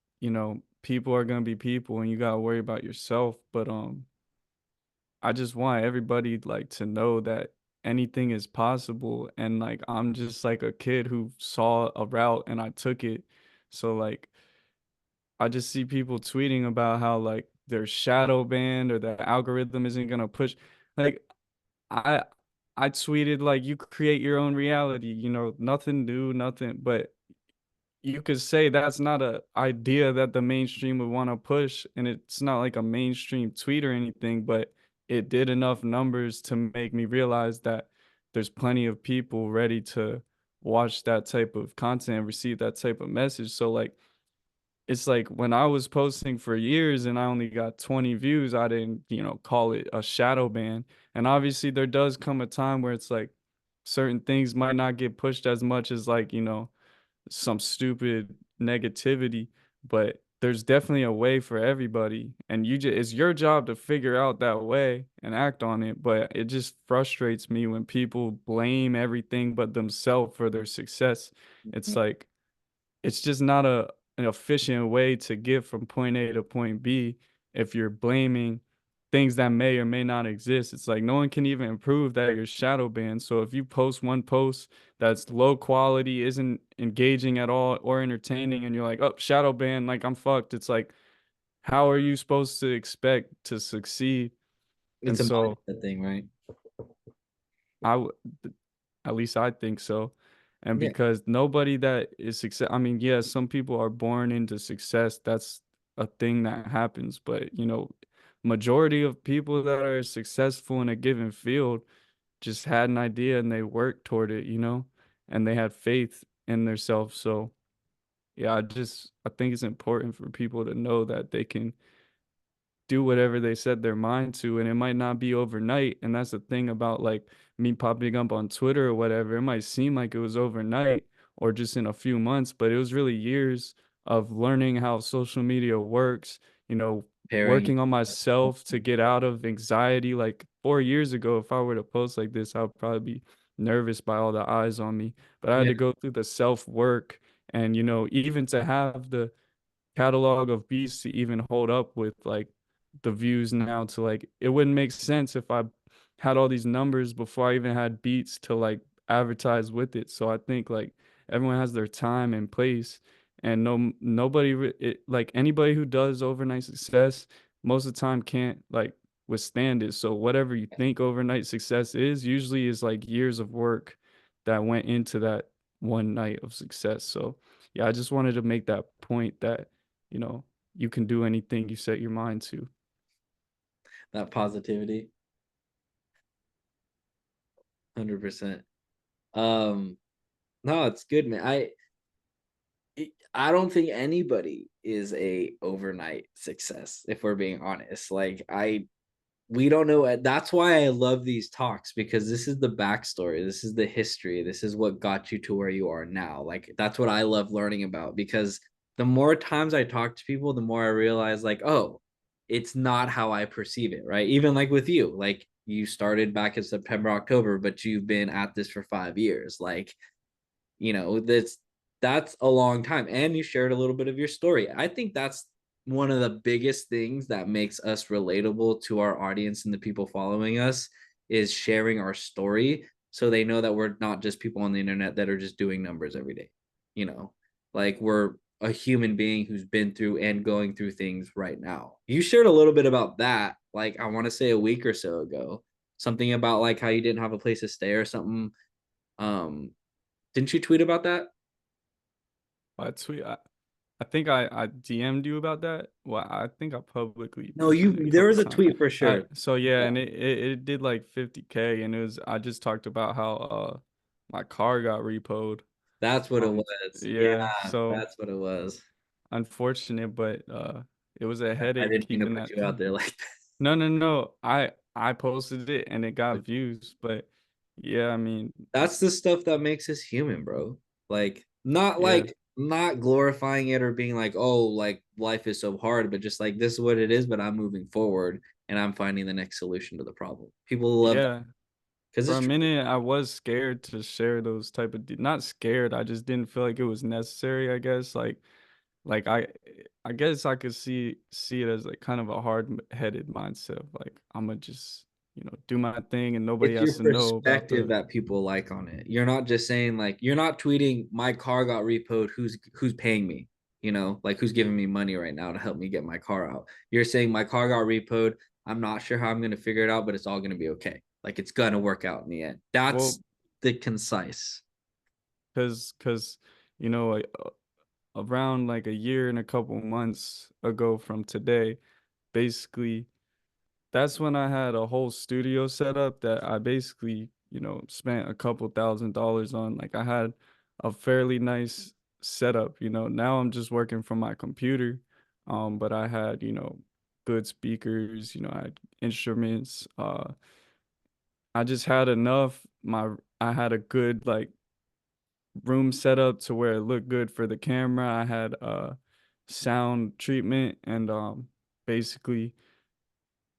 B: people are gonna be people and you gotta worry about yourself. But I just want everybody like to know that anything is possible, and like I'm just like a kid who saw a route and I took it. So like I just see people tweeting about how like they're shadow banned or the algorithm isn't gonna push. Like I I tweeted like you create your own reality, nothing new, nothing, but you could say that's not a idea that the mainstream would want to push, and it's not like a mainstream tweet or anything, but it did enough numbers to make me realize that there's plenty of people ready to watch that type of content and receive that type of message. So like it's like when I was posting for years and I only got 20 views, I didn't, call it a shadow ban. And obviously there does come a time where it's like certain things might not get pushed as much as like, some stupid negativity, but there's definitely a way for everybody. And it's your job to figure out that way and act on it. But it just frustrates me when people blame everything but themselves for their success. It's like it's just not an efficient way to get from point A to point B if you're blaming things that may or may not exist. It's like no one can even prove that you're shadow banned. So if you post one post that's low quality, isn't engaging at all or entertaining, and you're like, oh, shadow ban, like I'm fucked. It's like, how are you supposed to expect to succeed? And
A: It's a
B: so
A: mindset thing, right?
B: I, w- at least I think so. And
A: Yeah.
B: because nobody that is success, I mean, yeah, some people are born into success. That's a thing that happens. But, majority of people that are successful in a given field just had an idea and they worked toward it, and they had faith in themselves. So, yeah, I think it's important for people to know that they can do whatever they set their mind to, and it might not be overnight. And that's the thing about like me popping up on Twitter or whatever. It might seem like it was overnight or just in a few months, but it was really years of learning how social media works,
A: Pairing.
B: working on myself to get out of anxiety. Like 4 years ago, if I were to post like this, I would probably be nervous by all the eyes on me, but I had
A: Yeah.
B: to go through the self work, and even to have the catalog of beats to even hold up with like the views now. To like it wouldn't make sense if I had all these numbers before I even had beats to like advertise with it. So I think like everyone has their time and place, and like anybody who does overnight success most of the time can't like withstand it. So whatever you think overnight success is usually is like years of work that went into that one night of success. So yeah, I just wanted to make that point that you know, you can do anything you set your mind to.
A: That positivity, 100%. Um, no, it's good, man. I don't think anybody is a overnight success, if we're being honest. Like we don't know. That's why I love these talks, because this is the backstory, this is the history, this is what got you to where you are now. Like that's what I love learning about, because the more times I talk to people, the more I realize, like, oh, it's not how I perceive it, right? Even like with you, like you started back in September, October, but you've been at this for 5 years. Like, that's a long time, and you shared a little bit of your story. I think that's one of the biggest things that makes us relatable to our audience and the people following us, is sharing our story, so they know that we're not just people on the internet that are just doing numbers every day. you know like, we're a human being who's been through and going through things right now. You shared a little bit about that, like, I want to say a week or so ago, something about like how you didn't have a place to stay or something. um didn't you tweet about that?
B: I tweet. I think I DM'd you about that. Well, I think I publicly
A: No,
B: mentioned it a
A: there
B: couple
A: was a
B: times.
A: tweet for sure.
B: So yeah,
A: Yeah.
B: and it did like 50K, and it was I just talked about how my car got repoed.
A: That's what it
B: Um
A: was. Yeah,
B: yeah, so
A: that's what it was.
B: unfortunate, but it was a
A: I
B: headache
A: didn't mean to
B: keeping
A: put
B: that
A: you out
B: thing.
A: there like that.
B: No, no, no. I posted it and it got views, but yeah, I mean,
A: That's the stuff that makes us human, bro.
B: yeah.
A: Not glorifying it or being like, oh, like life is so hard, but just like, this is what it is, but I'm moving forward and I'm finding the next solution to the problem. People love that,
B: Yeah.
A: because
B: For
A: it's
B: a
A: true.
B: minute, I was scared to share those type of not scared, I just didn't feel like it was necessary, I guess. Like I guess I could see it as like kind of a hard-headed mindset of like I'm gonna just, do my thing and nobody
A: It's
B: has
A: your
B: to know about
A: perspective
B: the
A: that people like on it. You're not just saying, like, you're not tweeting my car got repoed, who's paying me, like who's giving me money right now to help me get my car out. You're saying my car got repoed. I'm not sure how I'm going to figure it out, but it's all going to be okay. Like, it's going to work out in the end. That's
B: well,
A: the concise.
B: cause like, around like a year and a couple months ago from today, basically that's when I had a whole studio set up that I basically, spent a couple $1,000s on. Like I had a fairly nice setup. Now I'm just working from my computer. But I had, good speakers, I had instruments. I just had enough. I had a good like room set up to where it looked good for the camera. I had sound treatment and basically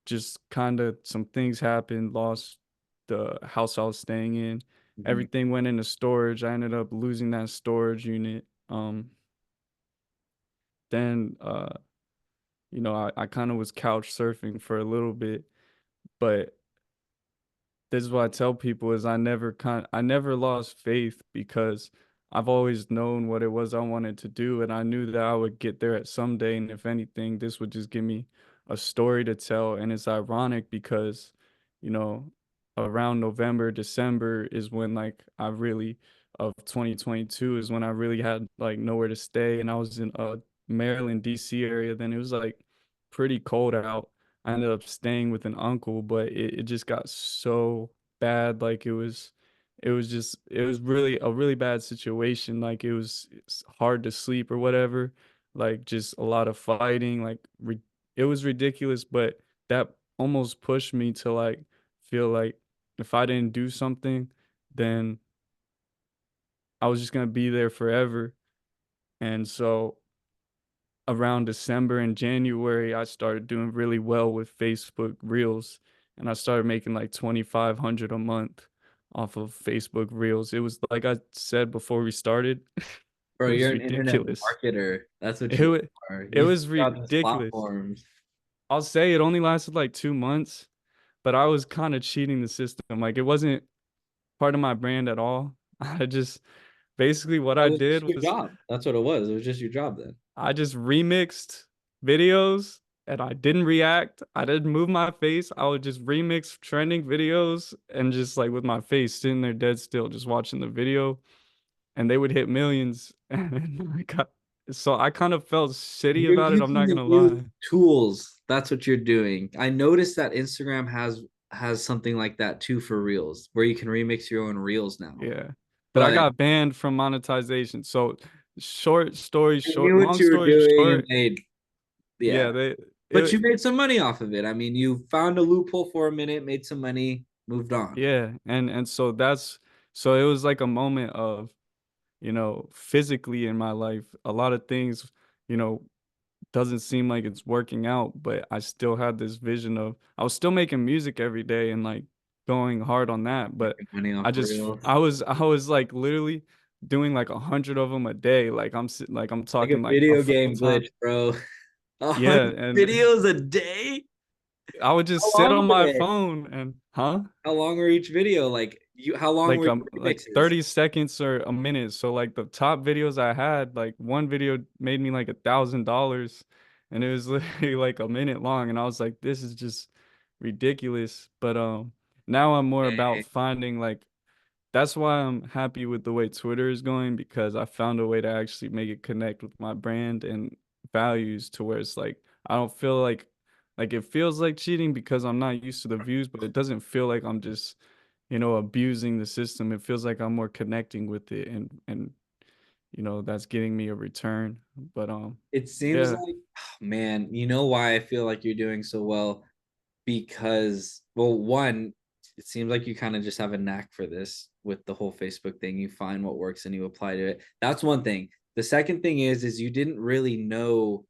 B: just kind of some things happened, lost the house I was staying in.
A: Mhm.
B: Everything went into storage. I ended up losing that storage unit. Then I kind of was couch surfing for a little bit, but this is what I tell people is I never lost faith because I've always known what it was I wanted to do, and I knew that I would get there at some day, and if anything this would just give me a story to tell. And it's ironic because you know around November, December is when like I really of 2022 is when I really had like nowhere to stay, and I was in Maryland, DC area. Then it was like pretty cold out. I ended up staying with an uncle, but it just got so bad. Like it was really a really bad situation. Like it's hard to sleep or whatever. Like just a lot of fighting. It was ridiculous, but that almost pushed me to like feel like if I didn't do something, then I was just gonna be there forever. And so around December and January, I started doing really well with Facebook Reels, and I started making like 2,500 a month off of Facebook Reels. It was like I said before we started,
A: Bro,
B: it
A: you're
B: was
A: an internet
B: ridiculous.
A: marketer. That's what
B: It
A: you
B: was,
A: are.
B: it
A: You
B: was
A: figure out these
B: ridiculous.
A: platforms.
B: I'll say it only lasted like 2 months, but I was kind of cheating the system. Like it wasn't part of my brand at all. I just basically what
A: That
B: I
A: was just
B: did
A: your
B: was
A: job. That's what it was. It was just your job then.
B: I just remixed videos and I didn't react. I didn't move my face. I would just remix trending videos and just like with my face sitting there dead still, just watching the video, and they would hit millions. And then So I kind of felt shitty
A: You're
B: about it. I'm
A: using
B: not
A: the
B: gonna
A: new
B: lie.
A: tools. That's what you're doing. I noticed that Instagram has something like that too for Reels, where you can remix your own Reels now.
B: Yeah. But I
A: But
B: got banned from monetization. So short story
A: I
B: short,
A: knew what
B: long
A: you were
B: story
A: doing and
B: short,
A: made,
B: yeah,
A: yeah.
B: they
A: But you
B: it
A: made some money off of it. I mean, you found a loophole for a minute, made some money, moved on.
B: yeah, and so that's so it was like a moment of, physically in my life, a lot of things, you know, doesn't seem like it's working out, but I still had this vision of I was still making music every day and like going hard on that, but
A: Making money off Reels.
B: I was like literally doing like 100 of them a day. Like like I'm
A: Like a
B: talking like a
A: video
B: full
A: game
B: time.
A: glitch, bro. A
B: Yeah,
A: hundred
B: and
A: videos a day?
B: I would
A: How
B: just sit
A: long
B: on
A: were
B: my
A: they?
B: phone and how
A: How long were each video? Like how long were your
B: like
A: remixes?
B: 30 seconds or a minute. So like the top videos I had, like one video made me like $1,000 and it was literally like a minute long and I was like, this is just ridiculous. But now I'm more about
A: Dang.
B: finding like that's why I'm happy with the way Twitter is going because I found a way to actually make it connect with my brand and values to where it's like I don't feel like it feels like cheating because I'm not used to the views, but it doesn't feel like I'm just, abusing the system. It feels like I'm more connecting with it and that's getting me a return. But
A: It seems
B: yeah,
A: like, oh, man, you know why I feel like you're doing so well? Because, well, one, it seems like you kind of just have a knack for this with the whole Facebook thing. You find what works and you apply to it. That's one thing. The second thing is you didn't really know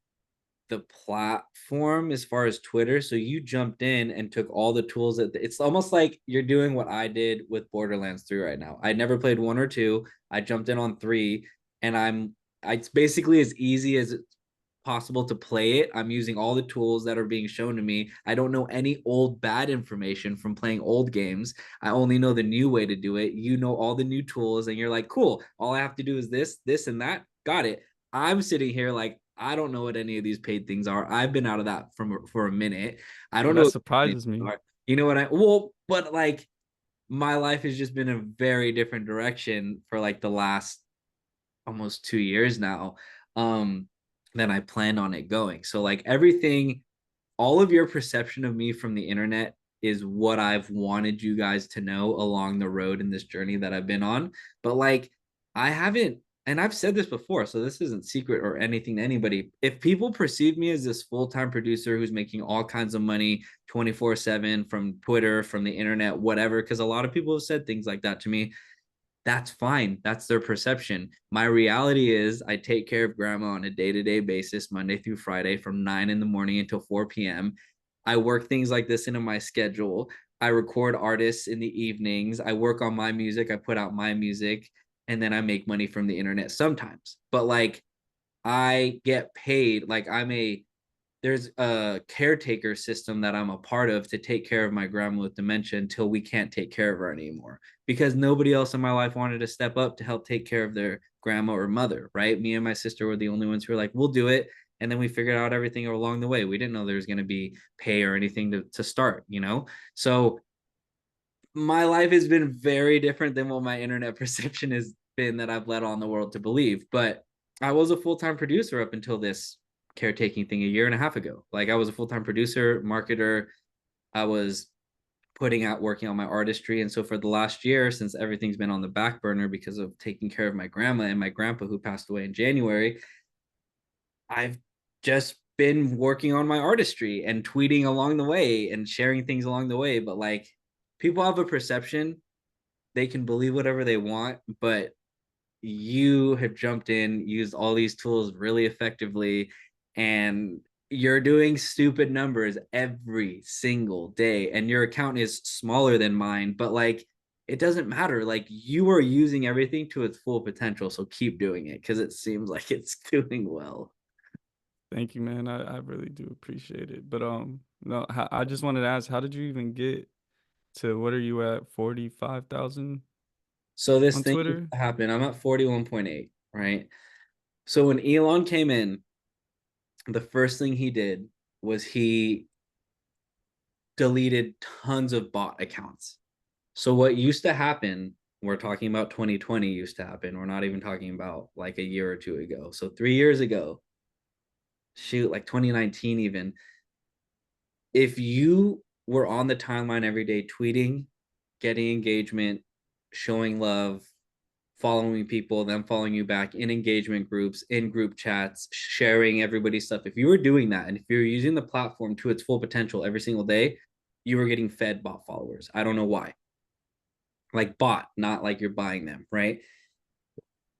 A: the platform as far as Twitter. So you jumped in and took all the tools that it's almost like you're doing what I did with Borderlands 3 right now. I never played one or two. I jumped in on three and it's basically as easy as it's possible to play it. I'm using all the tools that are being shown to me. I don't know any old bad information from playing old games. I only know the new way to do it. You know all the new tools, and you're like, cool. All I have to do is this, and that. Got it. I'm sitting here like I don't know what any of these paid things are. I've been out of that for a minute. I don't
B: well,
A: know
B: that
A: what these
B: surprises
A: things
B: me.
A: are. You know what I well, but like my life has just been a very different direction for like the last almost 2 years now. Um, than I planned on it going. So like everything, all of your perception of me from the internet is what I've wanted you guys to know along the road in this journey that I've been on. But like, I haven't, and I've said this before, so this isn't secret or anything to anybody. If people perceive me as this full time producer who's making all kinds of money 24/7 from Twitter, from the internet, whatever, because a lot of people have said things like that to me, that's fine. That's their perception. My reality is I take care of grandma on a day-to-day basis, Monday through Friday from 9 in the morning until 4 p.m. I work things like this into my schedule. I record artists in the evenings. I work on my music. I put out my music and then I make money from the internet sometimes. But like I get paid like there's a caretaker system that I'm a part of to take care of my grandma with dementia until we can't take care of her anymore because nobody else in my life wanted to step up to help take care of their grandma or mother, right? Me and my sister were the only ones who were like, we'll do it. And then we figured out everything along the way. We didn't know there was going to be pay or anything to start, you know? So my life has been very different than what my internet perception has been that I've led on the world to believe. But I was a full time producer up until this caretaking thing a year and a half ago. Like I was a full time producer, marketer. I was putting out working on my artistry. And so for the last year, since everything's been on the back burner because of taking care of my grandma and my grandpa who passed away in January, I've just been working on my artistry and tweeting along the way and sharing things along the way. But like people have a perception, they can believe whatever they want, but you have jumped in, used all these tools really effectively, and you're doing stupid numbers every single day. And your account is smaller than mine, but like it doesn't matter. Like you are using everything to its full potential. So keep doing it because it seems like it's doing well.
B: Thank you, man. I really do appreciate it. But no, I just wanted to ask, how did you even get to what are you at 45,000
A: So this
B: on
A: thing used
B: Twitter?
A: to happen. I'm at 41.8, right? So when Elon came in, the first thing he did was he deleted tons of bot accounts. So what used to happen We're talking about 2020 used to happen. We're not even talking about like a year or two ago. So 3 years ago, shoot, like 2019 even, if you were on the timeline every day tweeting, getting engagement, showing love, following people, them following you back in engagement groups, in group chats, sharing everybody's stuff. If you were doing that and if you're using the platform to its full potential every single day, you were getting fed bot followers. I don't know why. Like bot, not like you're buying them, right?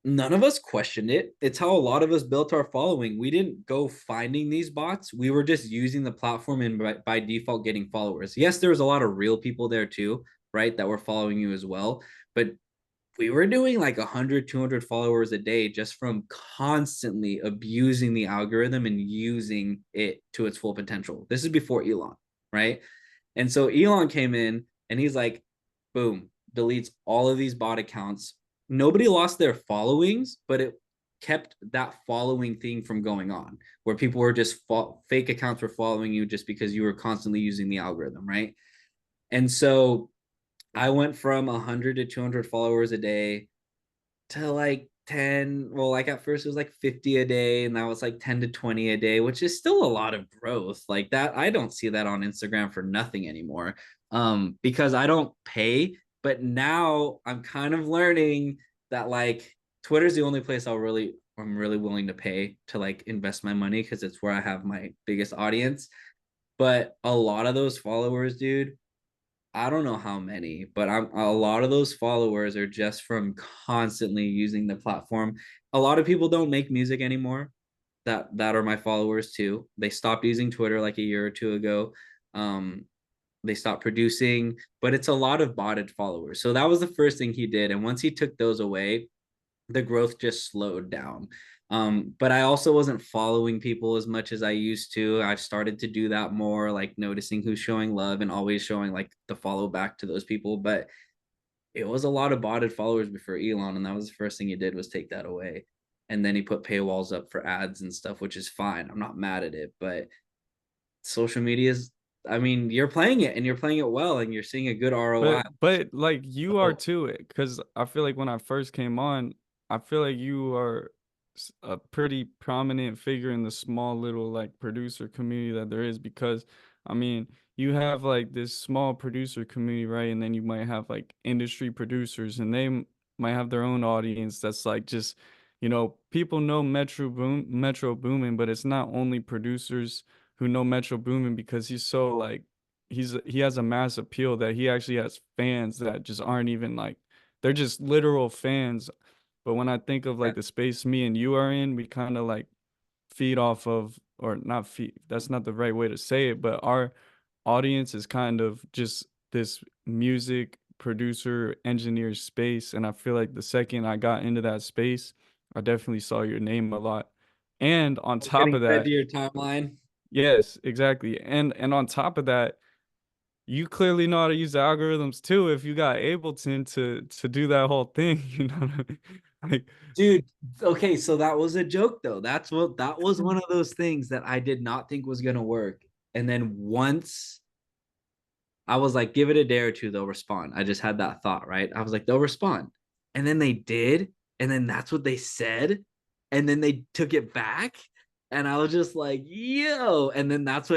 A: None of us questioned it. It's how a lot of us built our following. We didn't go finding these bots. We were just using the platform and by default getting followers. Yes, there was a lot of real people there too, right? That were following you as well. But we were doing like 100, 200 followers a day just from constantly abusing the algorithm and using it to its full potential. This is before Elon, right? And so Elon came in and he's like, boom, deletes all of these bot accounts. Nobody lost their followings, but it kept that following thing from going on where people were just fake accounts were following you just because you were constantly using the algorithm, right? And so I went from 100 to 200 followers a day to like 10. Well, like at first it was like 50 a day, and now it's like 10 to 20 a day, which is still a lot of growth. Like that, I don't see that on Instagram for nothing anymore. Because I don't pay, but now I'm kind of learning that like Twitter's the only place I'm really willing to pay to like invest my money because it's where I have my biggest audience. But a lot of those followers, dude, I don't know how many, but a lot of those followers are just from constantly using the platform. A lot of people don't make music anymore. That are my followers too. They stopped using Twitter like a year or two ago. Um, they stopped producing, but it's a lot of botted followers. So that was the first thing he did. And once he took those away, the growth just slowed down. But I also wasn't following people as much as I used to. I've started to do that more, like noticing who's showing love and always showing like the follow back to those people. But it was a lot of botted followers before Elon, and that was the first thing he did was take that away. And then he put paywalls up for ads and stuff, which is fine. I'm not mad at it, but social media is, I mean, you're playing it and you're playing it well and you're seeing a good ROI.
B: But like you are
A: So
B: too, because I feel like when I first came on, I feel like you are a pretty prominent figure in the small little like producer community that there is because I mean, you have like this small producer community, right? And then you might have like industry producers and might have their own audience that's like just, people know Metro Boomin, but it's not only producers who know Metro Boomin because he's so like he has a mass appeal that he actually has fans that just aren't even like they're just literal fans. But when I think of
A: yeah,
B: like the space me and you are in, we kind of like feed off of, or not feed, that's not the right way to say it, but our audience is kind of just this music producer engineer space. And I feel like the second I got into that space, I definitely saw your name a lot. And on top
A: getting
B: of
A: fed to
B: that,
A: your timeline.
B: yes, exactly. And on top of that, you clearly know how to use the algorithms too if you got Ableton to do that whole thing, you know what I mean? Like,
A: Dude, okay, so that was a joke though. That was one of those things that I did not think was gonna work. And then once I was like, give it a day or two, they'll respond. I just had that thought, right? I was like, they'll respond. And then they did, and then that's what they said, and then they took it back. And I was just like, yo. And then that's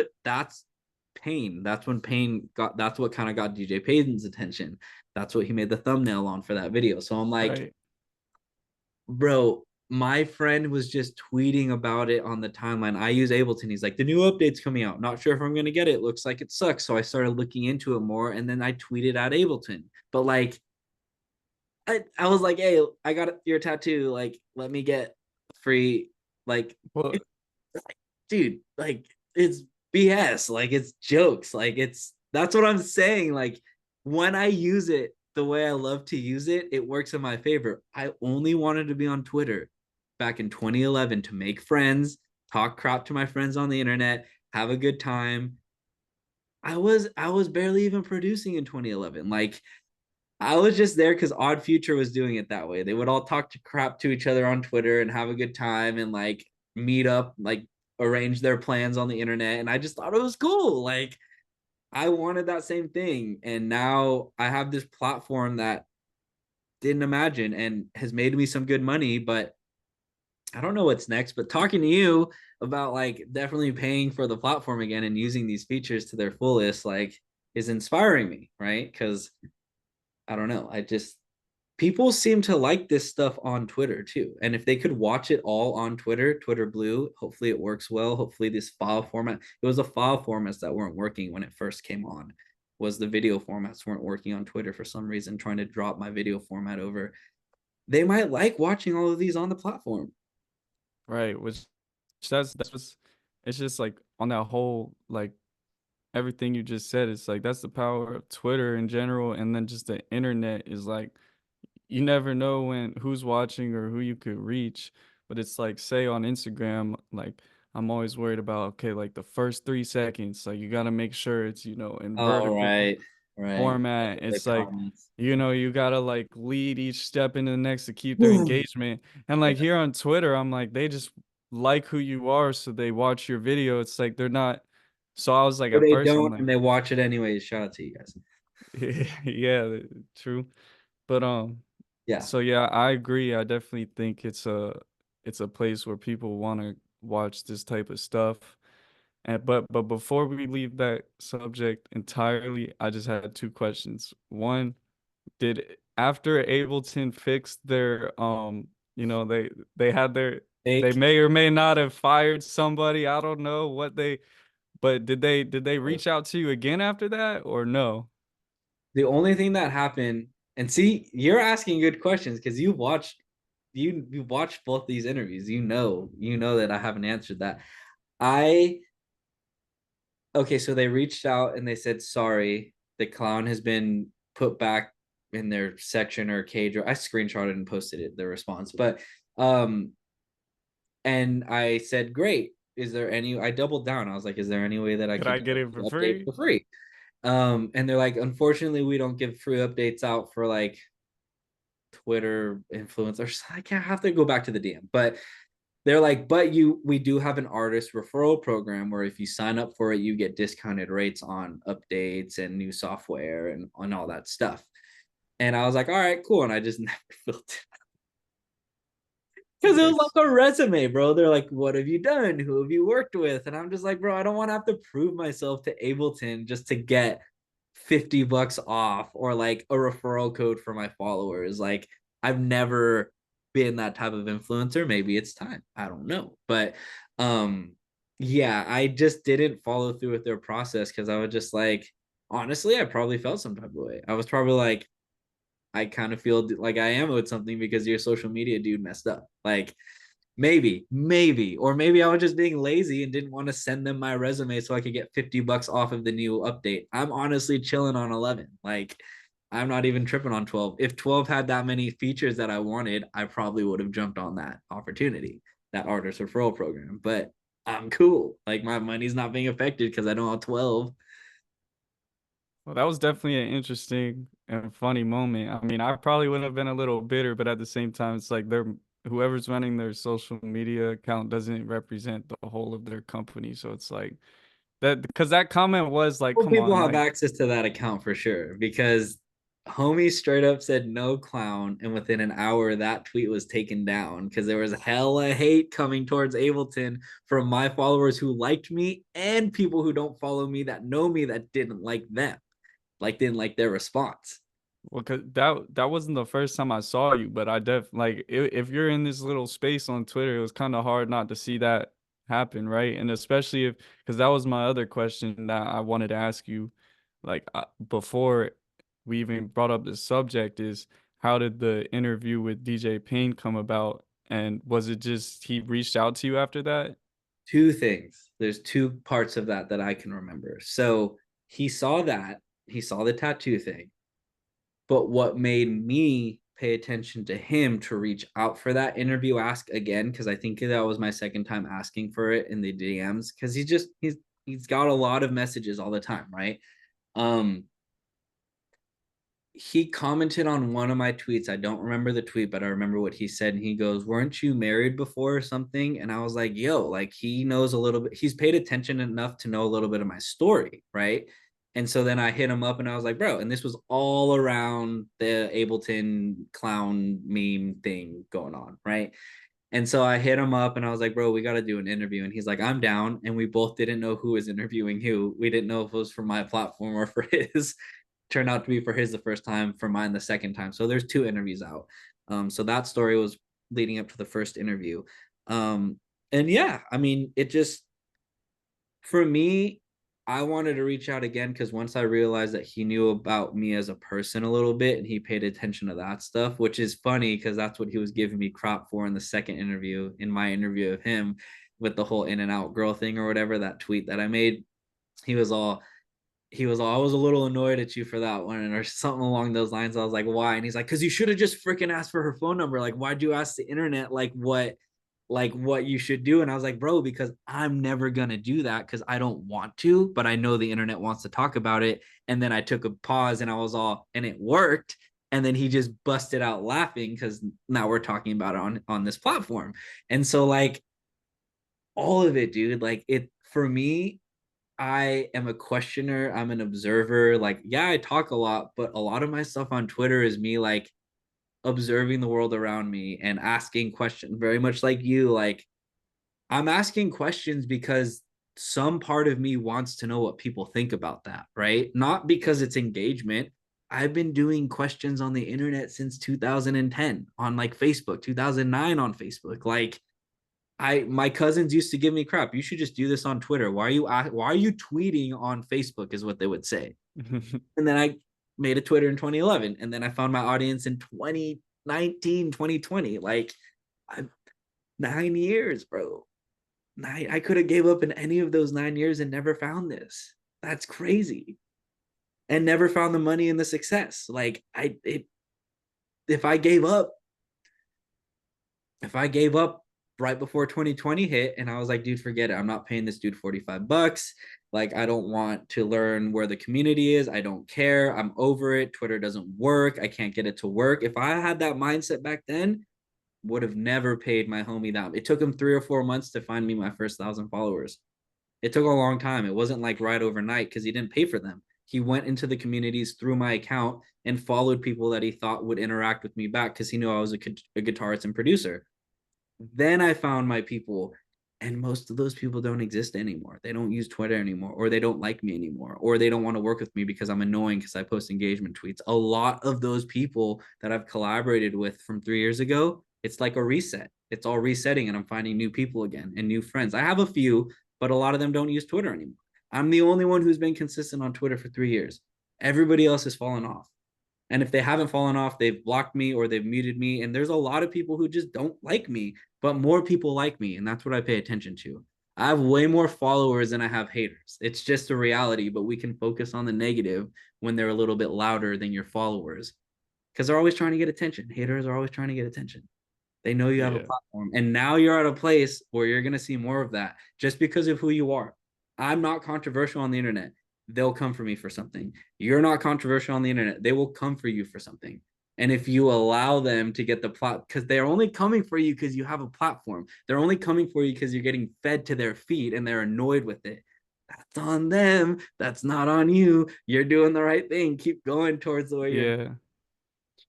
A: Pain. That's when Pain got that's what kind of got DJ Payton's attention. That's what he made the thumbnail on for that video. So I'm like,
B: right.
A: bro, my friend was just tweeting about it on the timeline. I use Ableton. He's like, the new update's coming out. Not sure if I'm gonna get it. Looks like it sucks. So I started looking into it more, and then I tweeted at Ableton. But like, I was like, hey, I got your tattoo. Like, let me get free. Like,
B: Well,
A: it, dude, like it's BS. Like it's jokes. Like it's that's what I'm saying. Like when I use it the way I love to use it, it works in my favor. I only wanted to be on Twitter back in 2011 to make friends, talk crap to my friends on the internet, have a good time. I was barely even producing in 2011. Like I was just there because Odd Future was doing it that way. They would all talk to crap to each other on Twitter and have a good time and like meet up, like arrange their plans on the internet. And I just thought it was cool. Like I wanted that same thing. And now I have this platform that didn't imagine, and has made me some good money. But I don't know what's next. But talking to you about like definitely paying for the platform again and using these features to their fullest, like, is inspiring me, right? Because I don't know. I just people seem to like this stuff on Twitter too. And if they could watch it all on Twitter, Twitter Blue, hopefully it works well. Hopefully this file format, it was the file formats that weren't working when it first came on. Was the video formats weren't working on Twitter for some reason, trying to drop my video format over. They might like watching all of these on the platform.
B: Right, which that's just it's just like on that whole like everything you just said, it's like that's the power of Twitter in general, and then just the internet is like you never know when who's watching or who you could reach. But it's like say on Instagram, like I'm always worried about okay, like the first 3 seconds, like you gotta make sure it's, in
A: Oh,
B: vertical
A: right. Right.
B: format.
A: The
B: It's like,
A: comments.
B: you gotta like lead each step into the next to keep their engagement. And
A: Yeah.
B: like here on Twitter, I'm like, they just like who you are, so they watch your video. It's like they're not. So I was like,
A: Or
B: at
A: they
B: first, I'm
A: don't
B: like,
A: and they watch it anyways. Shout out to you guys.
B: yeah, true. But
A: Yeah.
B: so yeah, I agree. I definitely think it's a place where people want to watch this type of stuff. And but before we leave that subject entirely, I just had two questions. One, did after Ableton fixed their they had their they
A: Fake.
B: may or may not have fired somebody. I don't know what they but did they reach out to you again after that or no?
A: The only thing that happened, and see, you're asking good questions because you've watched both these interviews. You know that I haven't answered that. I Okay, so they reached out and they said sorry. The clown has been put back in their section or cage. Or I screenshotted and posted it, the response. But um, and I said, great. Is there any? I doubled down. I was like, is there any way that I
B: Could
A: could
B: I
A: get
B: get it
A: a
B: for
A: free update
B: free?
A: for free? And they're like, unfortunately, we don't give free updates out for like Twitter influencers. I can't have to go back to the DM, but they're like, but we do have an artist referral program where if you sign up for it, you get discounted rates on updates and new software and on all that stuff. And I was like, all right, cool. And I just never filled it because it was
B: Yes.
A: like a resume, bro. They're like, what have you done? Who have you worked with? And I'm just like, bro, I don't want to have to prove myself to Ableton just to get $50 off or like a referral code for my followers. Like, I've never been that type of influencer. Maybe it's time. I don't know. But um yeah, I just didn't follow through with their process because I was just like, honestly, I probably felt some type of way. I was probably like, I kind of feel like I am with something because your social media dude messed up. Like, maybe, or maybe I was just being lazy and didn't want to send them my resume so I could get $50 off of the new update. I'm honestly chilling on 11. Like, I'm not even tripping on 12. If 12 had that many features that I wanted, I probably would have jumped on that opportunity, that artist referral program. But I'm cool. Like, my money's not being affected because I don't have 12.
B: Well, that was definitely an interesting and funny moment. I mean, I probably would have been a little bitter, but at the same time, it's like they're whoever's running their social media account doesn't represent the whole of their company. So it's like that because that comment was like,
A: Well,
B: come
A: people
B: on,
A: have
B: like,
A: access to that account for sure because homie straight up said no clown, and within an hour that tweet was taken down because there was hella hate coming towards Ableton from my followers who liked me and people who don't follow me that know me that didn't like them, like didn't like their response.
B: well, cause that wasn't the first time I saw you, but I like if you're in this little space on Twitter, it was kind of hard not to see that happen, right? And especially if because that was my other question that I wanted to ask you, like before we even brought up the subject is how did the interview with DJ Payne come about, and was it just he reached out to you after that?
A: Two things. There's two parts of that that I can remember. So he saw that, he saw the tattoo thing. But what made me pay attention to him to reach out for that interview ask again, because I think that was my second time asking for it in the DMs, because he's got a lot of messages all the time, right? Um, he commented on one of my tweets. I don't remember the tweet, but I remember what he said. And he goes, weren't you married before or something? And I was like, yo, like he knows a little bit. He's paid attention enough to know a little bit of my story, right? And so then I hit him up and I was like, bro, and this was all around the Ableton clown meme thing going on, right? And so I hit him up and I was like, bro, we got to do an interview. And he's like, I'm down. And we both didn't know who was interviewing who. We didn't know if it was for my platform or for his. Turned out to be for his the first time, for mine the second time. So there's two interviews out. So that story was leading up to the first interview. And yeah, I mean, it just, for me, I wanted to reach out again because once I realized that he knew about me as a person a little bit and he paid attention to that stuff, which is funny because that's what he was giving me crap for in the second interview, in my interview of him with the whole in and out girl thing or whatever, that tweet that I made. He was all, I was a little annoyed at you for that one, or something along those lines. I was like, why? And he's like, because you should have just freaking asked for her phone number. Like, why'd you ask the internet like what you should do? And I was like, bro, because I'm never gonna do that because I don't want to, but I know the internet wants to talk about it. And then I took a pause and I was all, and it worked. And then he just busted out laughing because now we're talking about it on this platform. And so like all of it, dude, like it for me, I am a questioner. I'm an observer. Like, yeah, I talk a lot, but a lot of my stuff on Twitter is me like observing the world around me and asking questions, very much like you. Like, I'm asking questions because some part of me wants to know what people think about that, right? Not because it's engagement. I've been doing questions on the internet since 2010 on like Facebook, 2009 on Facebook. Like, my cousins used to give me crap. You should just do this on Twitter. Why are you tweeting on Facebook is what they would say. And then I made a Twitter in 2011 and then I found my audience in 2019, 2020. Like I, 9 years, bro. I could have gave up in any of those 9 years and never found this. That's crazy. And never found the money and the success. Like if I gave up, if I gave up right before 2020 hit and I was like, dude, forget it. I'm not paying this dude $45. Like, I don't want to learn where the community is. I don't care. I'm over it. Twitter doesn't work. I can't get it to work. If I had that mindset back then, would have never paid my homie that. It took him 3 or 4 months to find me my first 1,000 followers. It took a long time. It wasn't like right overnight because he didn't pay for them. He went into the communities through my account and followed people that he thought would interact with me back because he knew I was a guitarist and producer. Then I found my people, and most of those people don't exist anymore. They don't use Twitter anymore, or they don't like me anymore, or they don't want to work with me because I'm annoying because I post engagement tweets. A lot of those people that I've collaborated with from 3 years ago, it's like a reset. It's all resetting, and I'm finding new people again and new friends. I have a few, but a lot of them don't use Twitter anymore. I'm the only one who's been consistent on Twitter for 3 years. Everybody else has fallen off. And if they haven't fallen off, they've blocked me or they've muted me. And there's a lot of people who just don't like me, but more people like me. And that's what I pay attention to. I have way more followers than I have haters. It's just a reality, but we can focus on the negative when they're a little bit louder than your followers because they're always trying to get attention. Haters are always trying to get attention. They know you have a
B: Yeah.
A: platform. And now you're at a place where you're going to see more of that just because of who you are. I'm not controversial on the internet. They'll come for me for something. You're not controversial on the internet. They will come for you for something. And if you allow them to get the plot, because they're only coming for you because you have a platform, they're only coming for you because you're getting fed to their feet and they're annoyed with it. That's on them. That's not on you. You're doing the right thing. Keep going towards the way you're.
B: Yeah.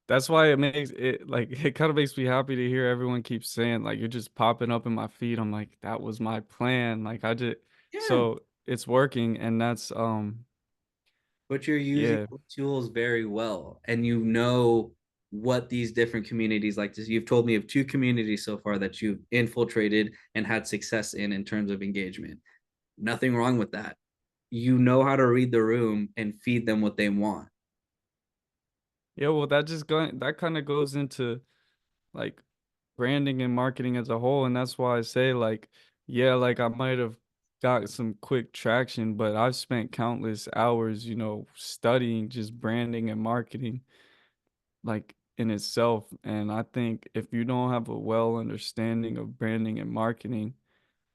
B: That's why it makes it like it kind of makes me happy to hear everyone keep saying like you're just popping up in my feed. I'm like, that was my plan. Like I just
A: Yeah.
B: so it's working and that's
A: But you're using
B: yeah.
A: the tools very well and you know what these different communities like this. You've told me of two communities so far that you've infiltrated and had success in terms of engagement. Nothing wrong with that. You know how to read the room and feed them what they want.
B: Yeah, well that kind of goes into like branding and marketing as a whole. And that's why I say like, yeah, like I might have got some quick traction, but I've spent countless hours, studying just branding and marketing like in itself. And I think if you don't have a well understanding of branding and marketing,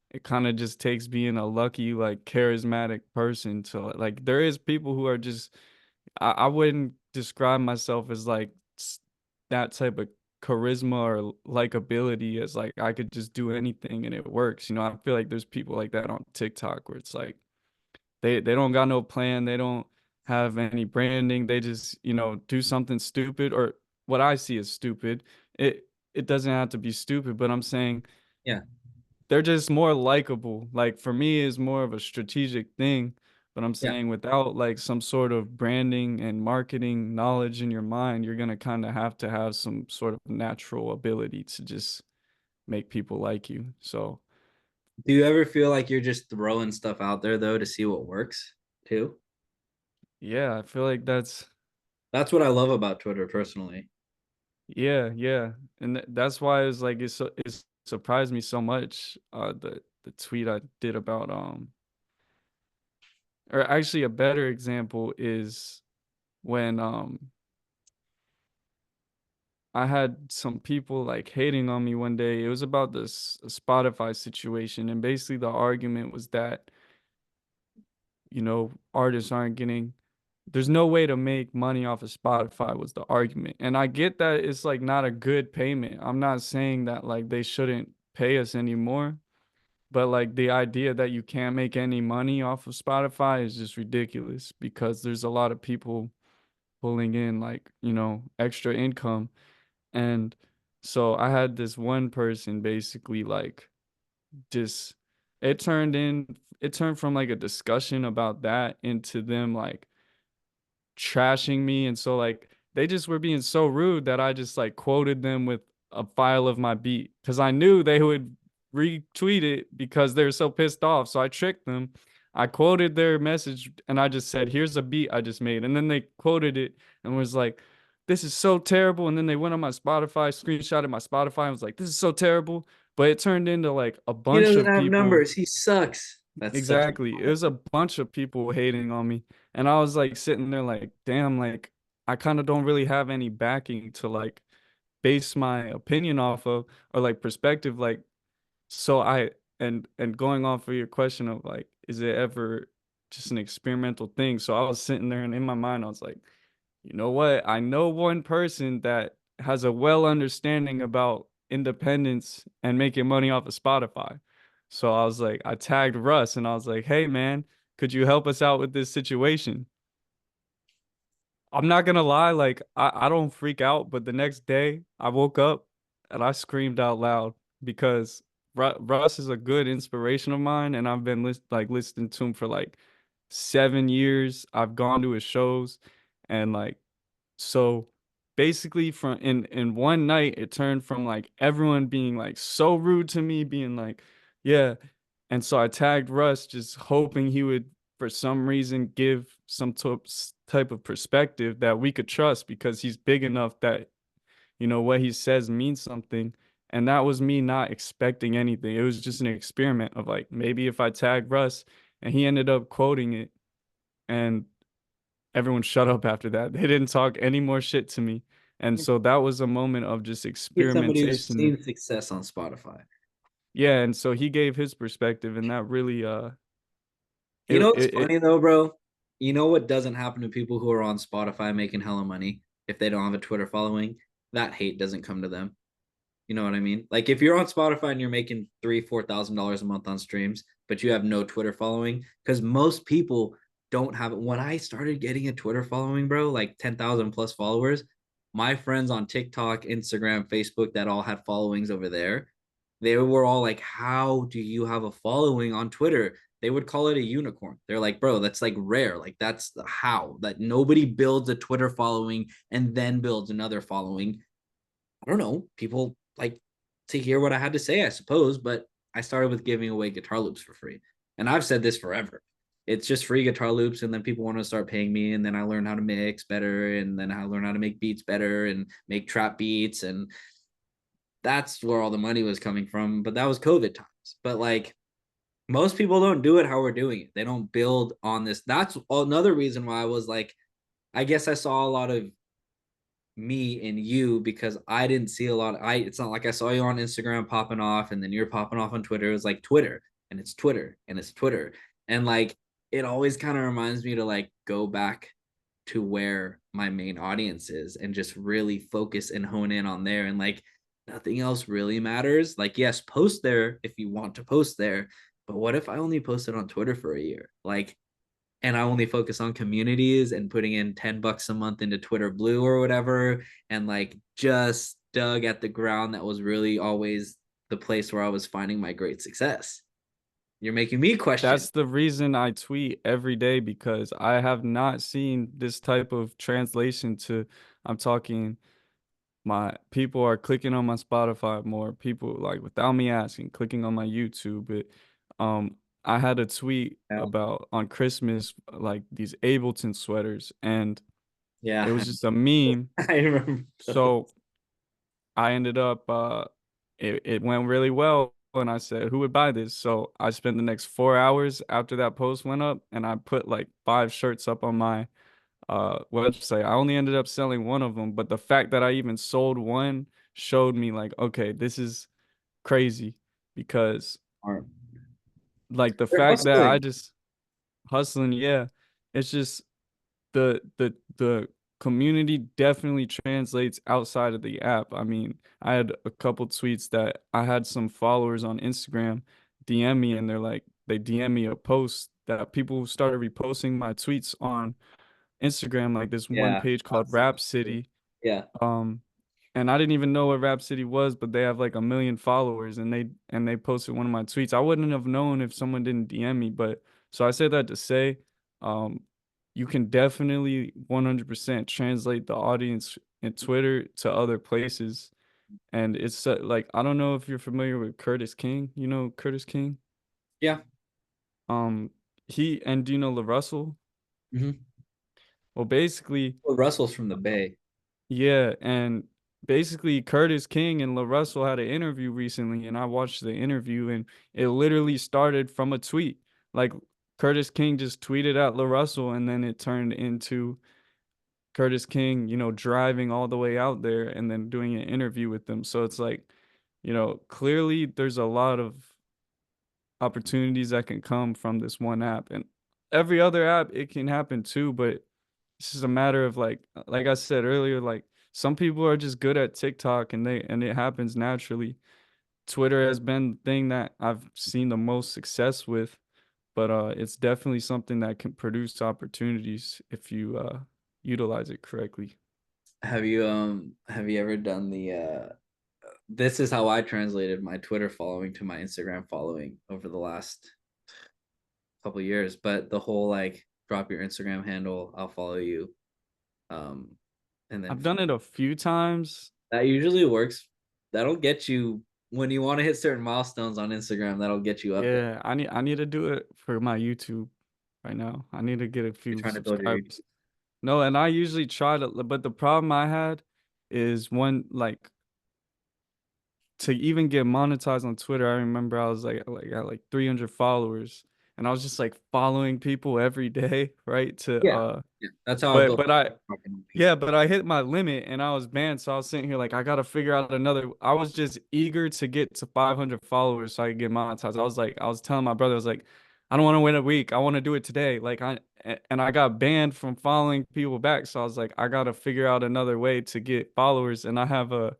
B: it kind of just takes being a lucky, like charismatic person to like there is people who are just I wouldn't describe myself as like that type of charisma or likability as like I could just do anything and it works. I feel like there's people like that on TikTok where it's like they don't got no plan. They don't have any branding. They just, do something stupid, or what I see as stupid. It doesn't have to be stupid, but I'm saying
A: Yeah.
B: they're just more likable. Like for me, it's more of a strategic thing. But I'm
A: Yeah.
B: saying without like some sort of branding and marketing knowledge in your mind, you're gonna kind of have to have some sort of natural ability to just make people like you. So
A: Do you ever feel like you're just throwing stuff out there though to see what works too?
B: yeah, I feel like
A: That's what I love about Twitter personally.
B: yeah, yeah. And that's why it's like it's surprised me so much, the tweet I did about or actually a better example is when I had some people like hating on me one day. It was about this Spotify situation, and basically the argument was that, artists aren't getting, there's no way to make money off of Spotify was the argument. And I get that it's like not a good payment. I'm not saying that like they shouldn't pay us anymore, but like the idea that you can't make any money off of Spotify is just ridiculous because there's a lot of people pulling in like, extra income. And so I had this one person basically like just it turned from like a discussion about that into them like trashing me. And so like they just were being so rude that I just like quoted them with a file of my beat because I knew they would retweet it because they were so pissed off. So I tricked them. I quoted their message and I just said, "Here's a beat I just made." And then they quoted it and was like, "This is so terrible." And then they went on my Spotify, screenshotted my Spotify and was like, "This is so terrible." But it turned into like a
A: He
B: bunch
A: doesn't
B: of
A: have
B: people.
A: numbers. He sucks. That's such a
B: Exactly. It was a bunch of people hating on me. And I was like sitting there like, damn, like I kind of don't really have any backing to like base my opinion off of or like perspective. Like, so and going off of your question of like, is it ever just an experimental thing? So I was sitting there and in my mind, I was like, you know what? I know one person that has a well understanding about independence and making money off of Spotify. So I was like, I tagged Russ and I was like, hey man, could you help us out with this situation? I'm not gonna lie, like I don't freak out, but the next day I woke up and I screamed out loud because Russ is a good inspiration of mine, and I've been listening to him for like 7 years. I've gone to his shows, and like so basically from in one night it turned from like everyone being like so rude to me, being like, yeah. And so I tagged Russ just hoping he would for some reason give some type of perspective that we could trust because he's big enough that what he says means something. And that was me not expecting anything. It was just an experiment of like maybe if I tag Russ, and he ended up quoting it, and everyone shut up after that. They didn't talk any more shit to me. And so that was a moment of just
A: Get somebody who's
B: experimentation.
A: seen success on Spotify.
B: Yeah, and so he gave his perspective, and that really
A: You know what's
B: it
A: funny though, bro? You know what doesn't happen to people who are on Spotify making hella money if they don't have a Twitter following? That hate doesn't come to them. You know what I mean? Like if you're on Spotify and you're making $3,000-4,000 a month on streams, but you have no Twitter following, because most people don't have it. When I started getting a Twitter following, bro, like 10,000 plus followers, my friends on TikTok, Instagram, Facebook that all had followings over there, they were all like, "How do you have a following on Twitter?" They would call it a unicorn. They're like, "Bro, that's like rare. Like that's the how that nobody builds a Twitter following and then builds another following." I don't know. People like to hear what I had to say, I suppose, but I started with giving away guitar loops for free. And I've said this forever. It's just free guitar loops, and then people want to start paying me, and then I learn how to mix better, and then I learn how to make beats better and make trap beats, and that's where all the money was coming from. But that was COVID times. But like most people don't do it how we're doing it. They don't build on this. That's another reason why I was like, I guess I saw a lot of me and you because I didn't see a lot. It's not like I saw you on Instagram popping off and then you're popping off on Twitter. It was like Twitter and it's Twitter and it's Twitter. And like it always kind of reminds me to like go back to where my main audience is and just really focus and hone in on there. And like nothing else really matters. Like, yes, post there if you want to post there. But what if I only posted on Twitter for a year? Like and I only focus on communities and putting in $10 a month into Twitter Blue or whatever, and like just dug at the ground that was really always the place where I was finding my great success. You're making me question.
B: That's the reason I tweet every day because I have not seen this type of translation to, I'm talking, my people are clicking on my Spotify more, people like without me asking, clicking on my YouTube. I had a tweet
A: Yeah,
B: about on Christmas like these Ableton sweaters, and it
A: yeah.
B: was just a meme.
A: I remember
B: So
A: those.
B: I ended up it went really well and I said, who would buy this? So I spent the next 4 hours after that post went up and I put like 5 shirts up on my website. I only ended up selling one of them, but the fact that I even sold one showed me like, okay, this is crazy because like the
A: They're
B: fact that I
A: hustling.
B: just hustling, yeah, it's just the community definitely translates outside of the app. I mean, I had a couple tweets that I had some followers on Instagram DM me and they're like they DM me a post that people started reposting my tweets on Instagram, like this one
A: Yeah,
B: page
A: I've
B: called
A: seen
B: Rap
A: it.
B: City.
A: Yeah,
B: Um, and I didn't even know what Rap City was, but they have like 1 million followers, and they posted one of my tweets. I wouldn't have known if someone didn't DM me, but so I say that to say, um, you can definitely 100% translate the audience in Twitter to other places, and it's like I don't know if you're familiar with Curtis King. You know Curtis King?
A: yeah.
B: Um, he and do you know LaRussell?
A: Mm-hmm.
B: Well, basically.
A: Well, Russell's from the Bay.
B: Yeah, and basically Curtis King and LaRussell had an interview recently, and I watched the interview, and it literally started from a tweet. Like Curtis King just tweeted at LaRussell, and then it turned into Curtis King, driving all the way out there and then doing an interview with them. So it's like, clearly there's a lot of opportunities that can come from this one app, and every other app it can happen too, but it's just a matter of like I said earlier, like some people are just good at TikTok and it happens naturally. Twitter has been the thing that I've seen the most success with, but it's definitely something that can produce opportunities if you utilize it correctly.
A: Have you ever done the this is how I translated my Twitter following to my Instagram following over the last couple of years, but the whole like drop your Instagram handle, I'll follow you. Um and then
B: I've done it a few times.
A: that usually works. That'll get you when you want to hit certain milestones on Instagram, that'll get you up there.
B: Yeah, I need to do it for my YouTube right now. I need to get a
A: You're
B: few
A: trying to build your
B: subscribers. No, and I usually try to, but the problem I had is one like to even get monetized on Twitter. I remember I was like at like 300 followers, and I was just like following people every day, right? To
A: Yeah. Yeah. That's how I
B: but
A: built
B: but I
A: fucking
B: yeah,
A: people.
B: but I hit my limit and I was banned. So I was sitting here like I gotta figure out another. I was just eager to get to 500 followers so I could get monetized. I was telling my brother, I was like, I don't want to wait a week. I want to do it today. And I got banned from following people back. So I was like, I gotta figure out another way to get followers. And I have a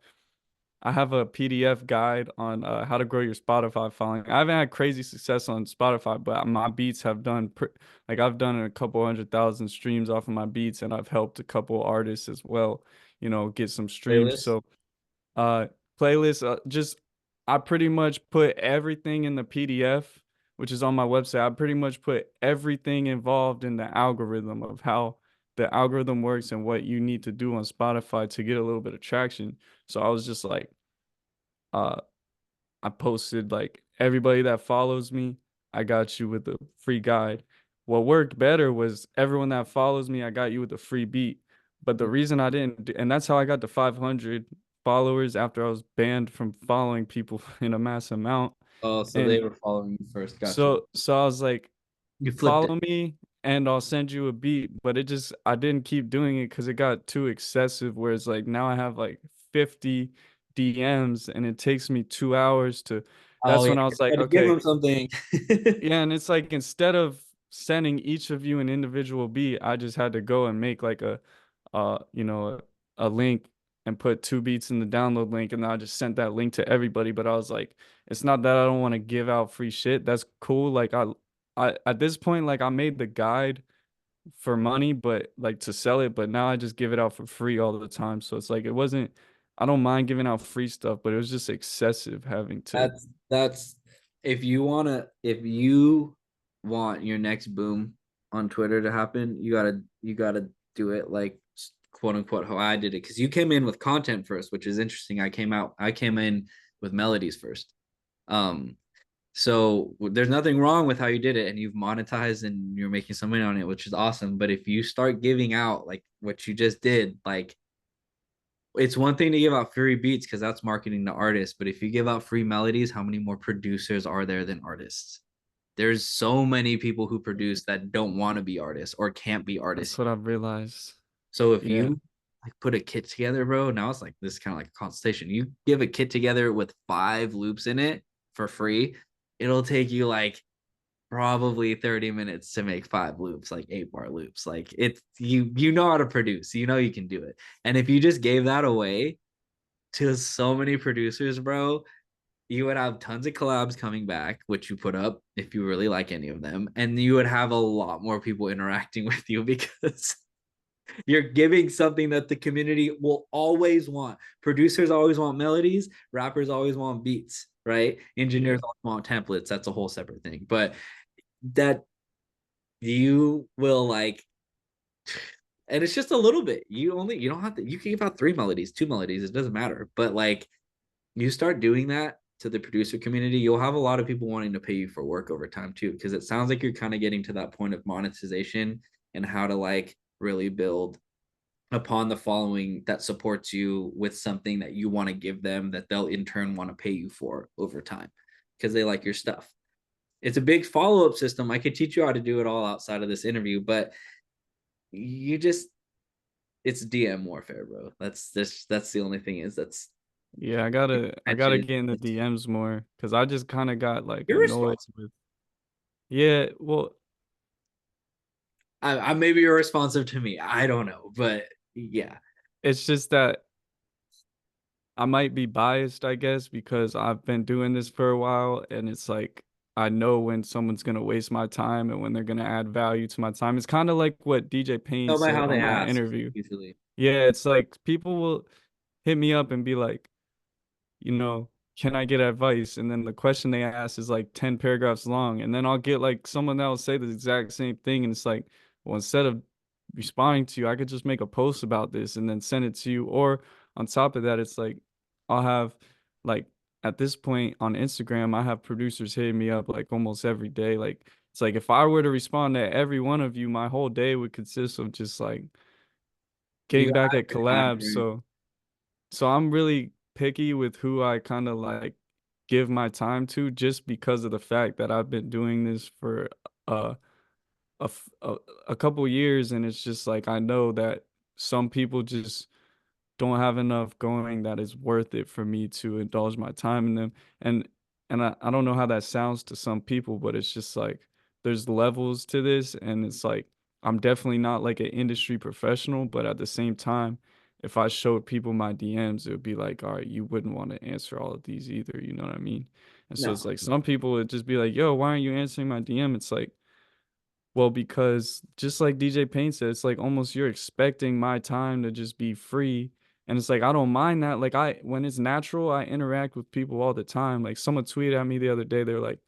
B: PDF guide on how to grow your Spotify following. I haven't had crazy success on Spotify, but my beats have done like I've done a couple 100,000 streams off of my beats, and I've helped a couple artists as well, get some streams.
A: Playlist.
B: So, uh, playlist, just I pretty much put everything in the PDF, which is on my website. I pretty much put everything involved in the algorithm of how the algorithm works and what you need to do on Spotify to get a little bit of traction. So I was just like, uh, I posted like everybody that follows me, I got you with a free guide. What worked better was everyone that follows me, I got you with a free beat. But the reason I didn't, and that's how I got to 500 followers after I was banned from following people in a mass amount.
A: Oh, so they
B: And
A: were following you first. Gotcha.
B: so I was like,
A: You flipped it.
B: follow me and I'll send you a beat. But I didn't keep doing it because it got too excessive. Where it's like now I have like 50 DMs and it takes me 2 hours to.
A: Oh
B: That's
A: yeah,
B: when I
A: you
B: was like,
A: gotta give
B: okay,
A: them something.
B: yeah. And it's like instead of sending each of you an individual beat, I just had to go and make like a link and put 2 beats in the download link, and I just sent that link to everybody. But I was like, it's not that I don't want to give out free shit. That's cool. Like I at this point, like I made the guide for money, but like to sell it, but now I just give it out for free all the time. So it's like it wasn't I don't mind giving out free stuff, but it was just excessive having to.
A: That's if you want your next boom on Twitter to happen, you gotta do it like quote unquote how I did it. Because you came in with content first, which is interesting. I came in with melodies first. Um, so there's nothing wrong with how you did it, and you've monetized and you're making some money on it, which is awesome. But if you start giving out like what you just did, like it's one thing to give out free beats because that's marketing to artists. But if you give out free melodies, how many more producers are there than artists? There's so many people who produce that don't want to be artists or can't be
B: That's
A: artists.
B: what I've realized.
A: So if
B: Yeah.
A: you like put a kit together, bro, now it's like this kind of like a consultation. You give a kit together with 5 loops in it for free, it'll take you like probably 30 minutes to make 5 loops, like 8 bar loops. Like it's you know how to produce, you know you can do it. And if you just gave that away to so many producers, bro, you would have tons of collabs coming back, which you put up if you really like any of them, and you would have a lot more people interacting with you because you're giving something that the community will always want. Producers always want melodies, rappers always want beats, right? Engineers
B: Yeah.
A: always want templates. That's a whole separate thing. But that you will like, and it's just a little bit. You don't have to, you can give out 3 melodies, 2 melodies, it doesn't matter. But like you start doing that to the producer community, you'll have a lot of people wanting to pay you for work over time too, because it sounds like you're kind of getting to that point of monetization and how to like really build upon the following that supports you with something that you want to give them that they'll in turn want to pay you for over time because they like your stuff. It's a big follow-up system. I could teach you how to do it all outside of this interview, but you just it's DM warfare, bro. That's the only thing is that's
B: Yeah, I
A: catch
B: gotta
A: it.
B: get in the DMs more because I just kind of got like
A: You're
B: annoyed
A: responsible.
B: with. Yeah, well,
A: I maybe you're responsive to me. I don't know, but yeah.
B: it's just that I might be biased, I guess, because I've been doing this for a while and it's like I know when someone's gonna waste my time and when they're gonna add value to my time. It's kind of like what DJ Payne
A: Tell by
B: said
A: how they
B: on that
A: ask
B: interview.
A: usually.
B: Yeah, it's like people will hit me up and be like, you know, can I get advice? And then the question they ask is like 10 paragraphs long. And then I'll get like someone that will say the exact same thing. And it's like, well, instead of responding to you, I could just make a post about this and then send it to you. Or on top of that, it's like, I'll have like at this point on Instagram, I have producers hitting me up like almost every day. Like, it's like if I were to respond to every one of you, my whole day would consist of just like
A: You
B: getting
A: gotta
B: back
A: have
B: at
A: your time
B: collabs.
A: frame.
B: So I'm really picky with who I kind of like give my time to just because of the fact that I've been doing this for uh a f- a couple years and it's just like I know that some people just don't have enough going that is worth it for me to indulge my time in them. And I don't know how that sounds to some people, but it's just like there's levels to this and it's like I'm definitely not like an industry professional, but at the same time, if I showed people my DMs, it would be like, all right, you wouldn't want to answer all of these either, you know what I mean? And so it's
A: No.
B: like some people would just be like, yo, why aren't you answering my DM? It's like, well, because just like DJ Payne said, it's like almost you're expecting my time to just be free. And it's like I don't mind that. Like when it's natural, I interact with people all the time. Like someone tweeted at me the other day, they're like,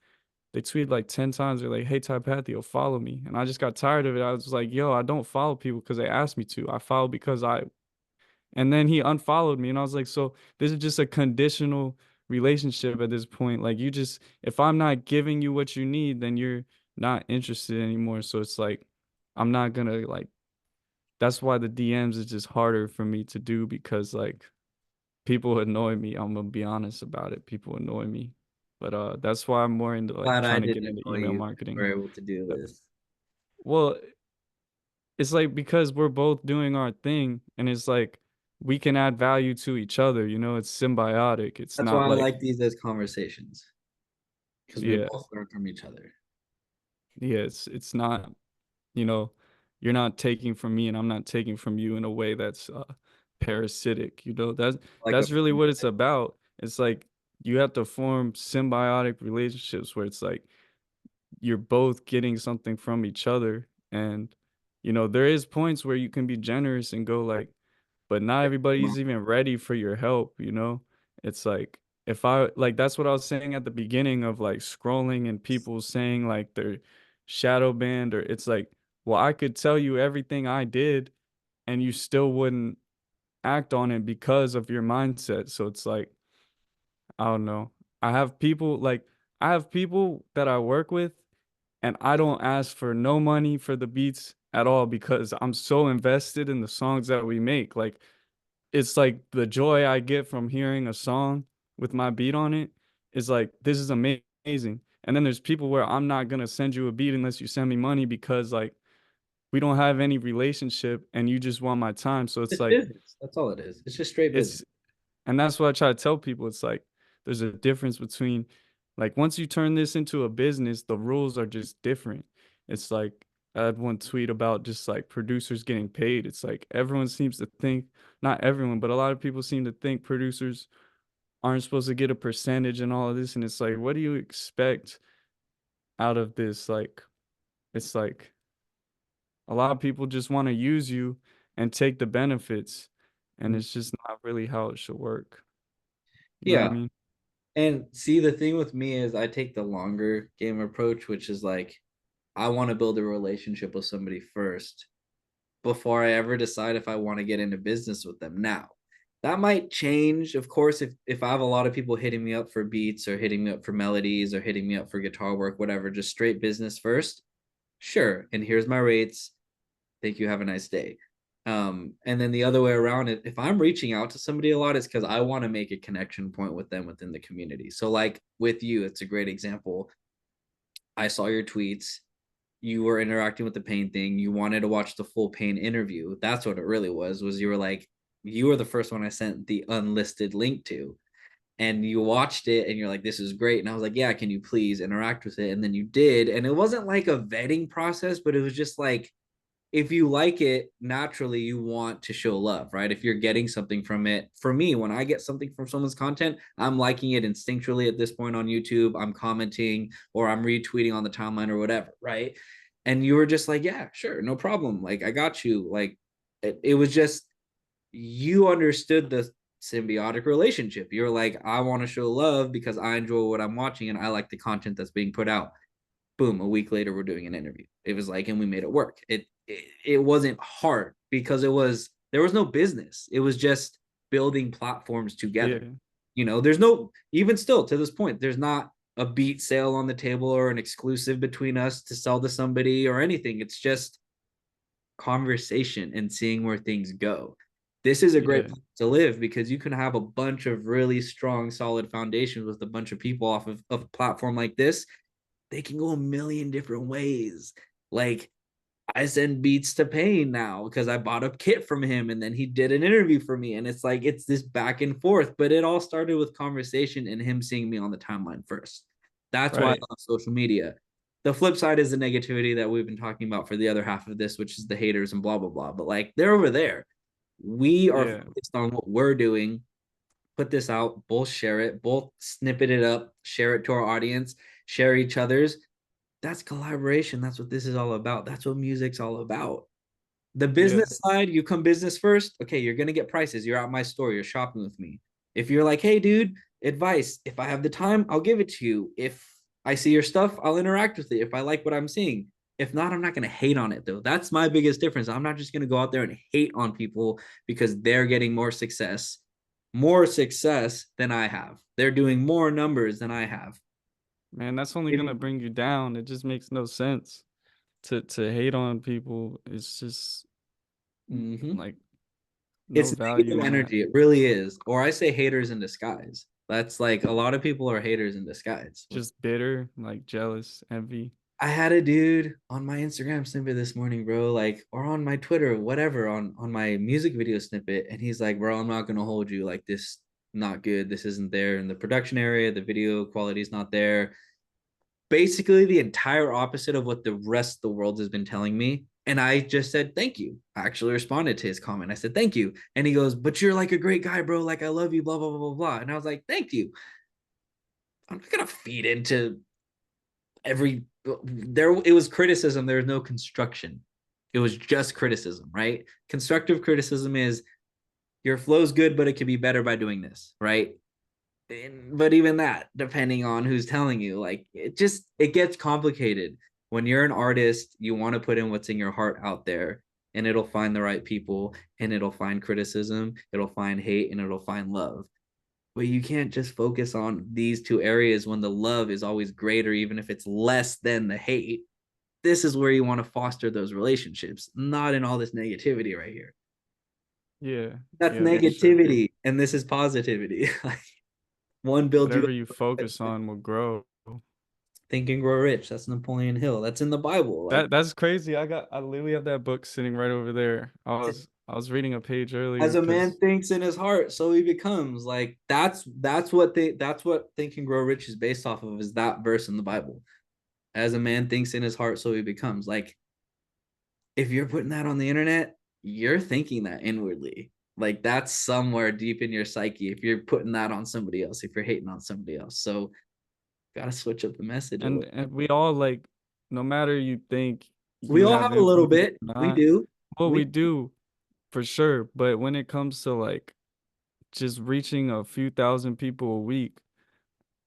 B: they tweeted like 10 times, they're like, hey Typathio, follow me. And I just got tired of it. I was like, yo, I don't follow people because they asked me to. I follow because I and then he unfollowed me. And I was like, so this is just a conditional relationship at this point. Like you just, if I'm not giving you what you need, then you're not interested anymore. So it's like, I'm not gonna like, that's why the DMs is just harder for me to do because like people annoy me. I'm gonna be honest about it. People annoy me. But that's why I'm more into like
A: Glad I
B: trying to get
A: didn't
B: into
A: annoy
B: email
A: you.
B: marketing.
A: We're able to do
B: Uh,
A: this.
B: Well, it's like because we're both doing our thing and it's like we can add value to each other, you know, it's symbiotic. It's
A: That's why
B: not
A: I
B: like
A: like these as conversations because we
B: yeah,
A: both learn from each other.
B: yeah, it's not, you know, you're not taking from me and I'm not taking from you in a way that's parasitic, you know.
A: Like a
B: That's really what it's about. It's like you have to form symbiotic relationships where it's like you're both getting something from each other. And there is points where you can be generous and go like, but not everybody's even ready for your help. It's like, if I like, that's what I was saying at the beginning of like scrolling and people saying like they're shadow banned, or it's like, well, I could tell you everything I did and you still wouldn't act on it because of your mindset. So it's like, I don't know. I have people like I have people that I work with, and I don't ask for no money for the beats at all because I'm so invested in the songs that we make. Like, it's like the joy I get from hearing a song with my beat on it is like, this is amazing. And then there's people where I'm not gonna send you a beat unless you send me money because like we don't have any relationship and you just want my time. So it's
A: It's
B: like
A: business. That's all it is. It's just straight business.
B: it's and that's what I try to tell people. It's like there's a difference between, like, once you turn this into a business, the rules are just different. It's like I had one tweet about just like producers getting paid. It's like everyone seems to think, not everyone, but a lot of people seem to think producers aren't supposed to get a percentage and all of this. And it's like, what do you expect out of this? Like, it's like a lot of people just want to use you and take the benefits. And
A: Mm.
B: it's just not really how it should work. You know what I
A: Yeah.
B: mean?
A: And see, the thing with me is I take the longer game approach, which is like, I want to build a relationship with somebody first before I ever decide if I want to get into business with them. Now, that might change, of course, if I have a lot of people hitting me up for beats or hitting me up for melodies or hitting me up for guitar work, whatever, just straight business first. Sure. And here's my rates. Thank you. Have a nice day. And then the other way around, if I'm reaching out to somebody a lot, it's because I want to make a connection point with them within the community. So, like with you, it's a great example. I saw your tweets. You were interacting with the Pain thing. You wanted to watch the full Pain interview. That's what it really was you were like, you were the first one I sent the unlisted link to. And you watched it and you're like, this is great. And I was like, yeah, can you please interact with it? And then you did. And it wasn't like a vetting process, but it was just like, if you like it, naturally you want to show love, right? If you're getting something from it. For me, when I get something from someone's content, I'm liking it instinctually at this point on YouTube. I'm commenting or I'm retweeting on the timeline or whatever, right? And you were just like, yeah, sure, no problem. Like, I got you. Like, it was just, you understood the symbiotic relationship. You're like, I want to show love because I enjoy what I'm watching and I like the content that's being put out. Boom, a week later we're doing an interview. It was like, and we made it work. It wasn't hard because there was no business. It was just building platforms together.
B: Yeah.
A: There's no, even still to this point, there's not a beat sale on the table or an exclusive between us to sell to somebody or anything. It's just conversation and seeing where things go. This is a great
B: Yeah.
A: place to live because you can have a bunch of really strong, solid foundations with a bunch of people off of a platform like this. They can go a million different ways. Like, I send beats to Payne now because I bought a kit from him and then he did an interview for me. And it's like, it's this back and forth, but it all started with conversation and him seeing me on the timeline first. That's why I
B: Right.
A: love social media. The flip side is the negativity that we've been talking about for the other half of this, which is the haters and blah, blah, blah. But like, they're over there. We are
B: Yeah.
A: focused on what we're doing. Put this out, both share it, both snippet it up, share it to our audience, share each other's. That's collaboration. That's what this is all about. That's what music's all about. The
B: Yeah.
A: business side, you come business first. Okay, you're gonna get prices. You're at my store. You're shopping with me. If you're like, hey, dude, advice. If I have the time, I'll give it to you. If I see your stuff, I'll interact with it. If I like what I'm seeing. If not, I'm not gonna hate on it though. That's my biggest difference. I'm not just gonna go out there and hate on people because they're getting more success than I have. They're doing more numbers than I have.
B: Man, that's only gonna bring you down. It just makes no sense to hate on people. It's just
A: Mm-hmm.
B: like no
A: It's
B: value
A: negative
B: in that.
A: energy. It really is. Or I say haters in disguise. That's like, a lot of people are haters in disguise.
B: Just bitter, like jealous, envy.
A: I had a dude on my Instagram snippet this morning, bro, like, or on my Twitter, whatever, on my music video snippet, and he's like, bro, I'm not gonna hold you. Like, this not good. This isn't there in the production area. The video quality is not there. Basically the entire opposite of what the rest of the world has been telling me. And I just said, thank you. I actually responded to his comment. I said, thank you. And he goes, but you're like a great guy, bro. Like, I love you, blah, blah, blah, blah, blah. And I was like, thank you. I'm not going to feed into every there it was criticism, there was no construction. It was just criticism, right? Constructive criticism is your flow's good, but it could be better by doing this, right? But even that, depending on who's telling you, like it gets complicated. When you're an artist, you want to put in what's in your heart out there, and it'll find the right people, and it'll find criticism, it'll find hate, and it'll find love. But you can't just focus on these two areas when the love is always greater, even if it's less than the hate. This is where you want to foster those relationships, not in all this negativity right here.
B: Yeah,
A: That's
B: yeah, for sure.
A: negativity, and this is positivity. One builds you
B: Whatever you
A: up.
B: focus on will grow.
A: Think and Grow Rich. That's Napoleon Hill. That's in the Bible. Like
B: That's crazy. I literally have that book sitting right over there. I was reading a page earlier
A: as a man
B: because
A: thinks in his heart, so he becomes. Like that's what Think and Grow Rich is based off of, is that verse in the Bible. As a man thinks in his heart, so he becomes. Like if you're putting that on the internet, you're thinking that inwardly. Like that's somewhere deep in your psyche. If you're putting that on somebody else, if you're hating on somebody else, so gotta switch up the message a little.
B: and we all like, no matter you think
A: We
B: you
A: all
B: have
A: have a little
B: influence
A: bit.
B: or
A: We
B: not,
A: do.
B: well,
A: We
B: we do for sure. But when it comes to like just reaching a few thousand people a week,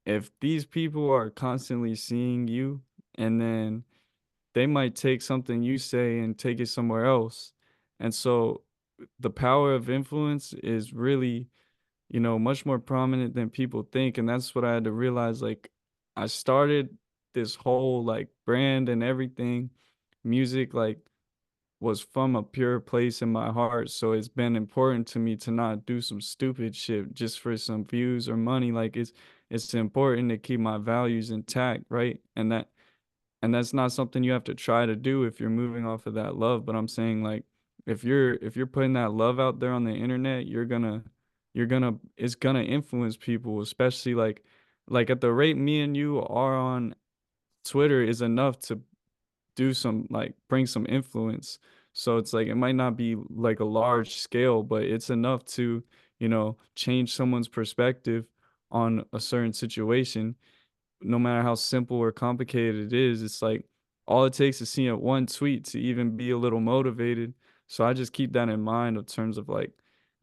B: if these people are constantly seeing you and then they might take something you say and take it somewhere else. And so the power of influence is really, much more prominent than people think. And that's what I had to realize. Like, I started this whole like brand and everything, music, like, was from a pure place in my heart. So it's been important to me to not do some stupid shit just for some views or money. Like, it's important to keep my values intact, right? And that's not something you have to try to do if you're moving off of that love. But I'm saying, like, if you're putting that love out there on the internet, you're gonna it's gonna influence people, especially like at the rate me and you are on Twitter is enough to do some, like, bring some influence. So it's like it might not be like a large scale, but it's enough to, change someone's perspective on a certain situation. No matter how simple or complicated it is, it's like all it takes is seeing one tweet to even be a little motivated. So I just keep that in mind of terms of like,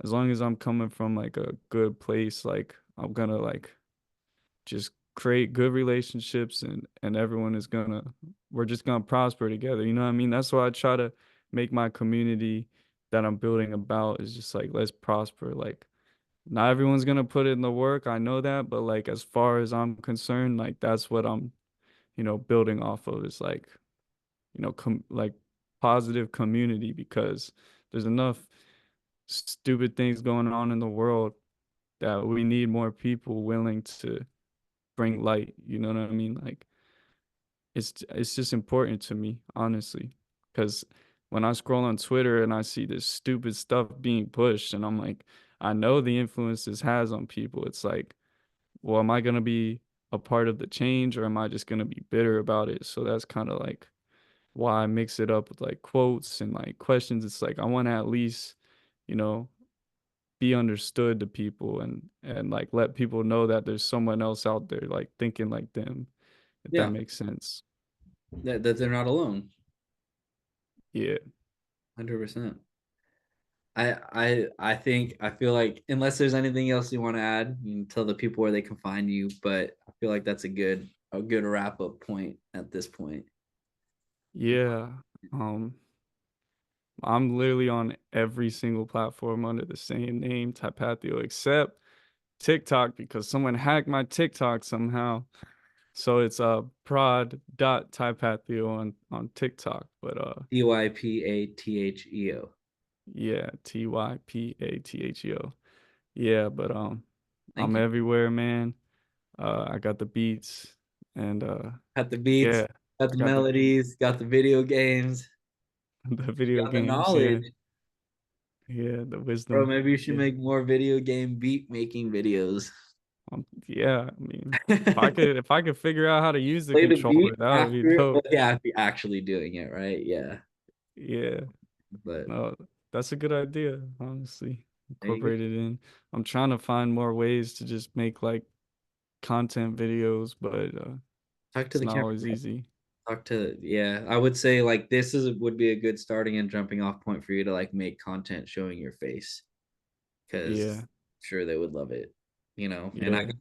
B: as long as I'm coming from like a good place, like I'm gonna like just create good relationships, and everyone is gonna we're just gonna prosper together. You know what I mean? That's why I try to make my community that I'm building about is just like, let's prosper. Like, not everyone's gonna put in the work, I know that, but like as far as I'm concerned, like that's what I'm, building off of, is like, like positive community, because there's enough stupid things going on in the world that we need more people willing to bring light. You know what I mean? Like, it's just important to me, honestly, because when I scroll on Twitter and I see this stupid stuff being pushed, and I'm like, I know the influence this has on people. It's like, well, am I gonna be a part of the change, or am I just gonna be bitter about it? So that's kind of like why I mix it up with like quotes and like questions. It's like I want to at least, you know, be understood to people, and like let people know that there's someone else out there like thinking like them, if that
A: yeah,
B: makes sense.
A: that they're not alone.
B: Yeah.
A: 100%. I think I feel like unless there's anything else you want to add, you can tell the people where they can find you. But I feel like that's a good wrap up point at this point.
B: Yeah. I'm literally on every single platform under the same name, Typathio, except TikTok, because someone hacked my TikTok somehow. So it's prod.typathio on TikTok. But
A: DYPATHEO.
B: yeah, TYPATHEO. Yeah, but
A: Thank
B: I'm
A: you.
B: everywhere, man. I got the beats, and
A: Got the beats,
B: yeah,
A: got the
B: got the beat,
A: melodies, got the video games,
B: the video
A: got the
B: games,
A: knowledge.
B: yeah. Yeah, the
A: Bro,
B: wisdom.
A: maybe you should
B: Yeah.
A: make more video game beat making videos.
B: Yeah, I mean, if I could figure out how to use the
A: Play the beat
B: controller, that would be
A: after, well,
B: dope.
A: yeah, if you're actually doing it, right? Yeah.
B: Yeah.
A: But
B: No, that's a good idea, honestly.
A: there you
B: Incorporate
A: go.
B: it in. I'm trying to find more ways to just make like content videos, but
A: Talk to
B: it's
A: the
B: not
A: camera.
B: always easy.
A: talk to, yeah, I would say like this is would be a good starting and jumping off point for you to like make content showing your face because
B: Yeah,
A: sure they would love it, and
B: yeah,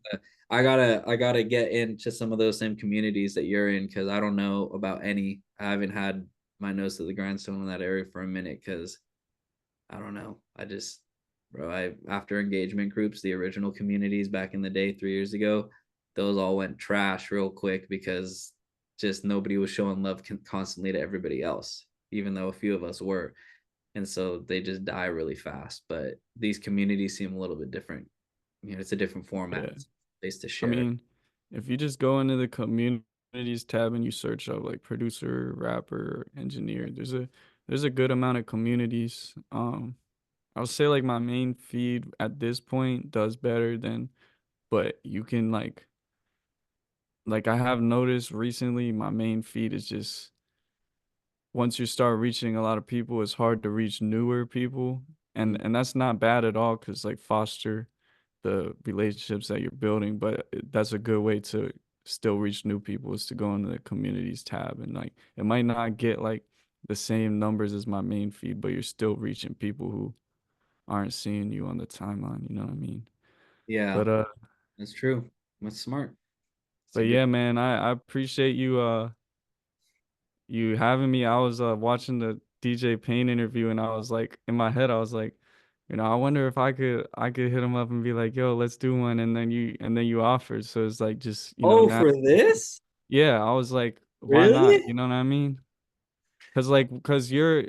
A: I gotta get into some of those same communities that you're in because I don't know about any. I haven't had my nose to the grindstone in that area for a minute because I don't know. Bro, I after engagement groups, the original communities back in the day, 3 years ago, those all went trash real quick because just nobody was showing love constantly to everybody else, even though a few of us were. And so they just die really fast. But these communities seem a little bit different. It's a different format,
B: yeah.
A: it's a place to
B: I
A: share.
B: mean, if you just go into the communities tab and you search up like producer, rapper, engineer, there's a good amount of communities. I would say like my main feed at this point does better than, but you can like I have noticed recently my main feed is just once you start reaching a lot of people, it's hard to reach newer people. And that's not bad at all because like foster the relationships that you're building, but that's a good way to still reach new people is to go into the communities tab and like it might not get like the same numbers as my main feed, but you're still reaching people who aren't seeing you on the timeline, you know what I mean?
A: Yeah,
B: But
A: that's true. That's smart. It's a good.
B: yeah, man, I appreciate you having me. I was watching the DJ Payne interview and I was like in my head I was like, I wonder if I could hit him up and be like, "Yo, let's do one." And then you offered. So it's like just,
A: Oh,
B: now
A: for this?
B: yeah, I was like, why not?
A: Really?
B: You know what I mean? Cause you're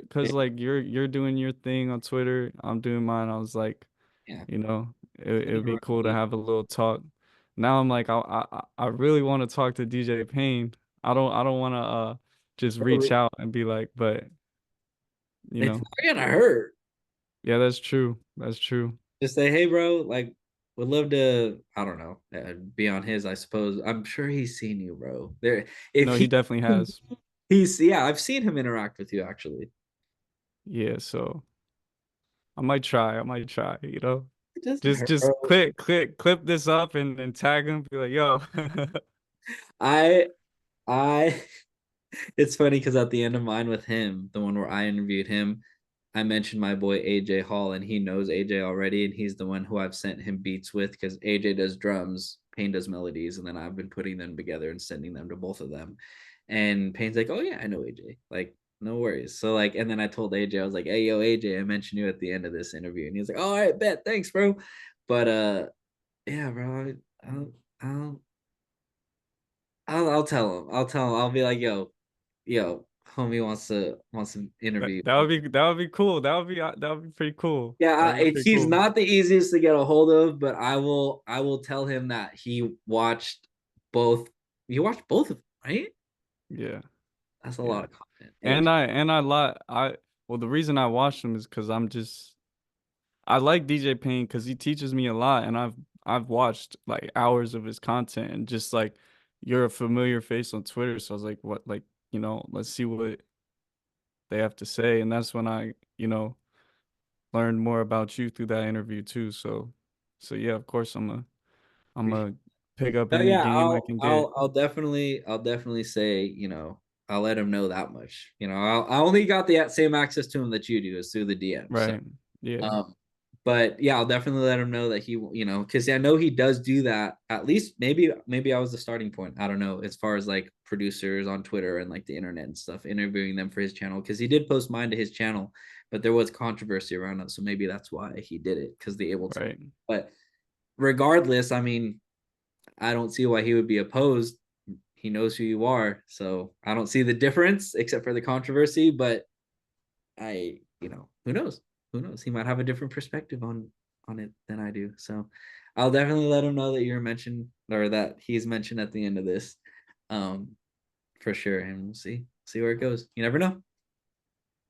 B: doing your thing on Twitter, I'm doing mine. I was like,
A: Yeah.
B: it would be cool to have a little talk. Now I'm like, I really want to talk to DJ Payne. I don't want to just reach out and be like, but you
A: It's
B: know,
A: not gonna hurt.
B: yeah, that's true. That's true.
A: Just say, hey, bro, like, would love to, I don't know, be on his, I suppose. I'm sure he's seen you, bro. If
B: No, he definitely has.
A: yeah, I've seen him interact with you actually.
B: Yeah, so I might try. I might try,
A: It doesn't
B: Just
A: hurt,
B: just
A: bro.
B: clip this up and tag him, be like, yo.
A: I, I, it's funny because at the end of mine with him, the one where I interviewed him, I mentioned my boy AJ Hall, and he knows AJ already, and he's the one who I've sent him beats with because AJ does drums, Payne does melodies, and then I've been putting them together and sending them to both of them. And Payne's like, "Oh yeah, I know AJ. Like, no worries." So like, and then I told AJ, I was like, "Hey yo, AJ, I mentioned you at the end of this interview," and he's like, "Oh, all right, bet, thanks, bro." But yeah, bro, I'll, I'll, I'll tell him. I'll tell him. I'll be like, yo, homie wants to interview.
B: That would be cool. That would be pretty cool. That
A: Yeah,
B: would be pretty
A: he's
B: cool.
A: not the easiest to get a hold of, but I will tell him that he watched both. You watched both of them, right?
B: Yeah,
A: That's a
B: yeah.
A: lot of content.
B: And
A: Age.
B: I lot I well the reason I watched him is because I like DJ Payne because he teaches me a lot and I've watched like hours of his content and just like you're a familiar face on Twitter. So I was like, what let's see what they have to say. And that's when I learned more about you through that interview too. So yeah, of course I'm a pick up
A: Oh
B: any
A: yeah,
B: game I can get.
A: I'll definitely say, I'll let him know that much. I only got the same access to him that you do is through the DM. So
B: Right. Yeah.
A: Um, but yeah, I'll definitely let him know that because I know he does do that. At least maybe I was the starting point. I don't know, as far as like producers on Twitter and like the internet and stuff, interviewing them for his channel because he did post mine to his channel, but there was controversy around it, so maybe that's why he did it because they able to.
B: Right.
A: But regardless, I mean, I don't see why he would be opposed. He knows who you are, so I don't see the difference except for the controversy. But who knows? Who knows? He might have a different perspective on it than I do. So I'll definitely let him know that you're mentioned or that he's mentioned at the end of this, um, for sure, and we'll see where it goes. You never know.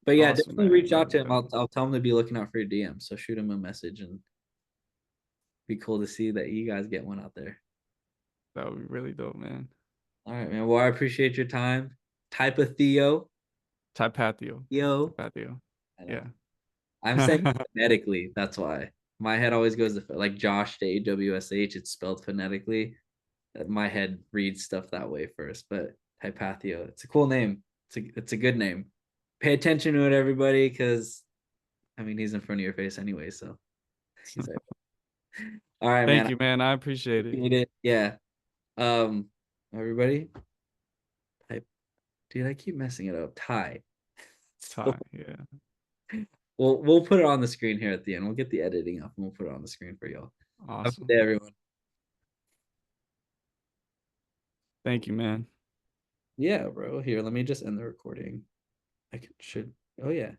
A: But yeah,
B: Awesome,
A: definitely
B: man.
A: reach out
B: That'd be
A: to him.
B: dope.
A: I'll tell him to be looking out for your DM. So shoot him a message and be cool to see that you guys get one out there.
B: That would be really dope, man.
A: All right, man. Well, I appreciate your time. Type of Theo.
B: Typathio.
A: Theo.
B: Typathio.
A: I know.
B: Yeah.
A: I'm saying phonetically. That's why my head always goes to like Josh JWSH. It's spelled phonetically. My head reads stuff that way first, but Hypathio. It's a cool name. It's a good name. Pay attention to it, everybody, because I mean he's in front of your face anyway. So he's like, all right,
B: Thank
A: man.
B: you, man. I
A: I
B: appreciate it.
A: appreciate it. Yeah. Um, everybody, type. Dude, I keep messing it up. Ty. So
B: Ty, yeah.
A: we'll put it on the screen here at the end. We'll get the editing up and we'll put it on the screen for y'all. Have a good
B: Awesome.
A: day, everyone.
B: Thank you, man.
A: Yeah, bro. Here, let me just end the recording. I should. Oh yeah.